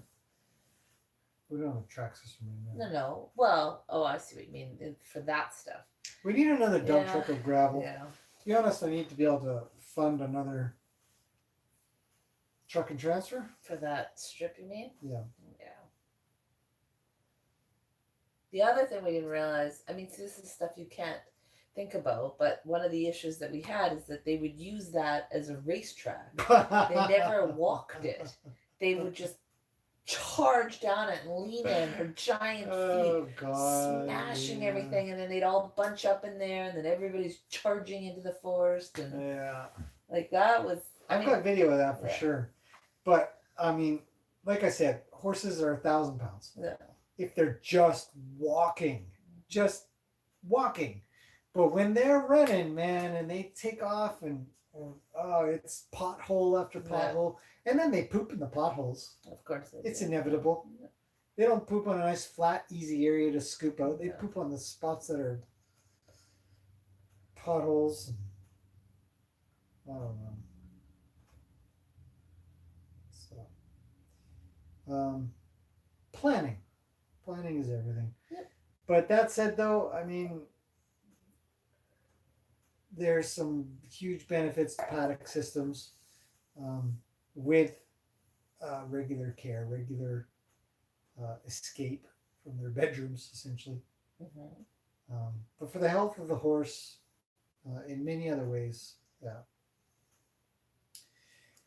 We don't have a track system anymore. No. Well, I see what you mean for that stuff. We need another dump truck of gravel. Yeah. To be honest, I need to be able to fund another truck and transfer. For that strip, you mean? Yeah. Yeah. The other thing we didn't realize, I mean, this is stuff you can't think about, but one of the issues that we had is that they would use that as a racetrack. They never walked it. They would just charge down it and lean in her giant feet, smashing everything, and then they'd all bunch up in there, and then everybody's charging into the forest, and like that was. I've got video of that for sure, but I mean, like I said, horses are 1,000 pounds. Yeah. If they're just walking, but when they're running, man, and they take off and oh, it's pothole after pothole. And then they poop in the potholes. Of course they do. It's inevitable. Yeah. They don't poop on a nice, flat, easy area to scoop out. They poop on the spots that are potholes. I don't know. So, planning. Planning is everything. Yep. But that said, though, I mean, there's some huge benefits to paddock systems. With regular care, regular escape from their bedrooms, essentially. Mm-hmm. But for the health of the horse, in many other ways, yeah.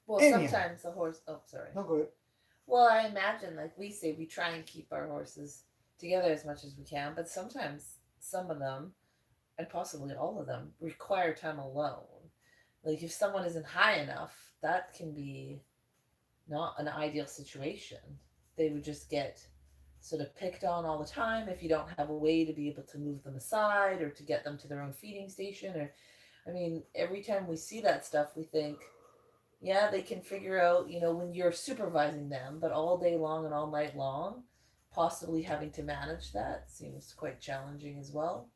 Well, sometimes the horse. Oh, sorry. No, go ahead. Well, I imagine, like we say, we try and keep our horses together as much as we can, but sometimes some of them, and possibly all of them, require time alone. Like if someone isn't high enough, that can be not an ideal situation. They would just get sort of picked on all the time if you don't have a way to be able to move them aside or to get them to their own feeding station. Or, I mean, every time we see that stuff, we think, yeah, they can figure out, when you're supervising them, but all day long and all night long, possibly having to manage that seems quite challenging as well.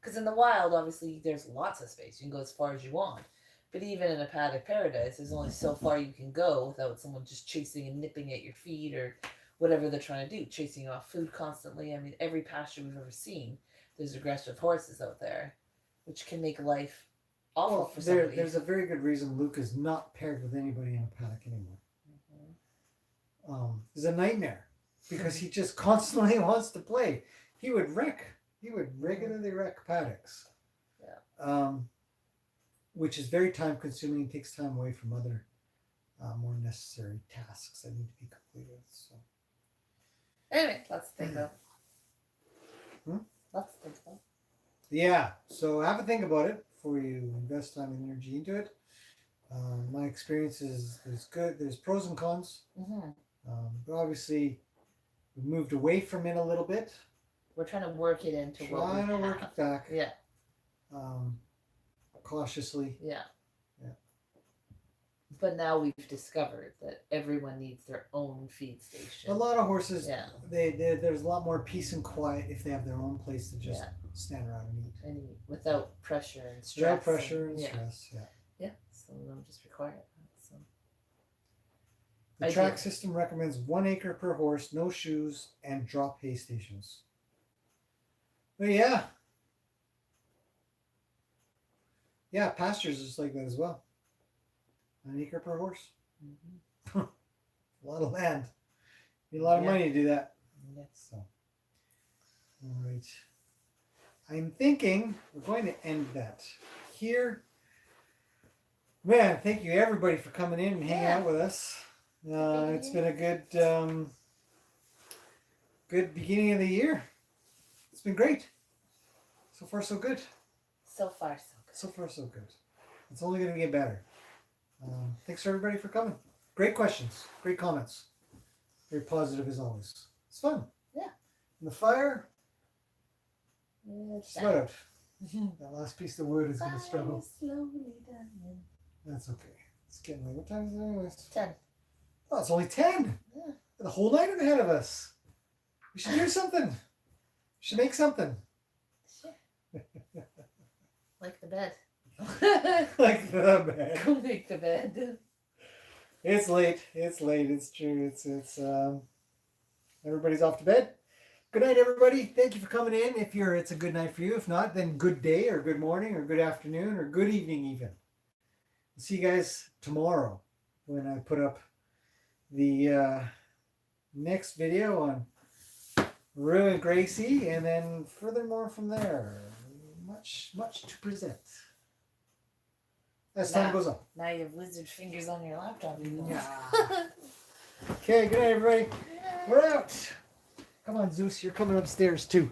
Because in the wild, obviously, there's lots of space. You can go as far as you want. But even in a paddock paradise, there's only so far you can go without someone just chasing and nipping at your feet or whatever they're trying to do, chasing off food constantly. I mean, every pasture we've ever seen, there's aggressive horses out there, which can make life awful for somebody. There's a very good reason Luke is not paired with anybody in a paddock anymore. Mm-hmm. It's a nightmare because he just constantly wants to play. He would regularly wreck paddocks. Yeah. Which is very time consuming and takes time away from other more necessary tasks that need to be completed. So, anyway, lots to think about. Lots to think about. Yeah, so have a think about it before you invest time and energy into it. My experience is there's pros and cons. Mm-hmm. But obviously, we moved away from it a little bit. We're trying to work it into what we have. Work it back. Yeah. Cautiously. Yeah. But now we've discovered that everyone needs their own feed station. A lot of horses, there's a lot more peace and quiet if they have their own place to just stand around and eat. And eat without pressure and stress. Without pressure and stress, Yeah, some of them just require it. So. The track system recommends 1 acre per horse, no shoes, and drop hay stations. But yeah. Yeah, pastures is like that as well. 1 acre per horse. Mm-hmm. A lot of land. Need a lot of money to do that. Yeah. So, all right. I'm thinking we're going to end that here. Man, thank you everybody for coming in and hanging out with us. It's been a good beginning of the year. It's been great. So far, so good. So far, so good. So far, so good. It's only going to get better. Thanks for everybody for coming. Great questions. Great comments. Very positive as always. It's fun. Yeah. And the fire, it's sweat out. That last piece of wood is going to struggle. Slowly dying. That's okay. It's getting late. What time is it anyways? 10. Oh, it's only 10. Yeah. The whole night ahead of us. We should do something. We should make something. Sure. Like the bed. Like the bed. Go make the bed. It's late. It's late. It's true. It's everybody's off to bed. Good night, everybody. Thank you for coming in. If it's a good night for you. If not, then good day or good morning or good afternoon or good evening even. See you guys tomorrow when I put up the next video on Rue and Gracie, and then furthermore from there. Much to present as time goes on. Now you have lizard fingers on your laptop. Yeah. Okay, good night, everybody. We're out. Come on, Zeus, you're coming upstairs too.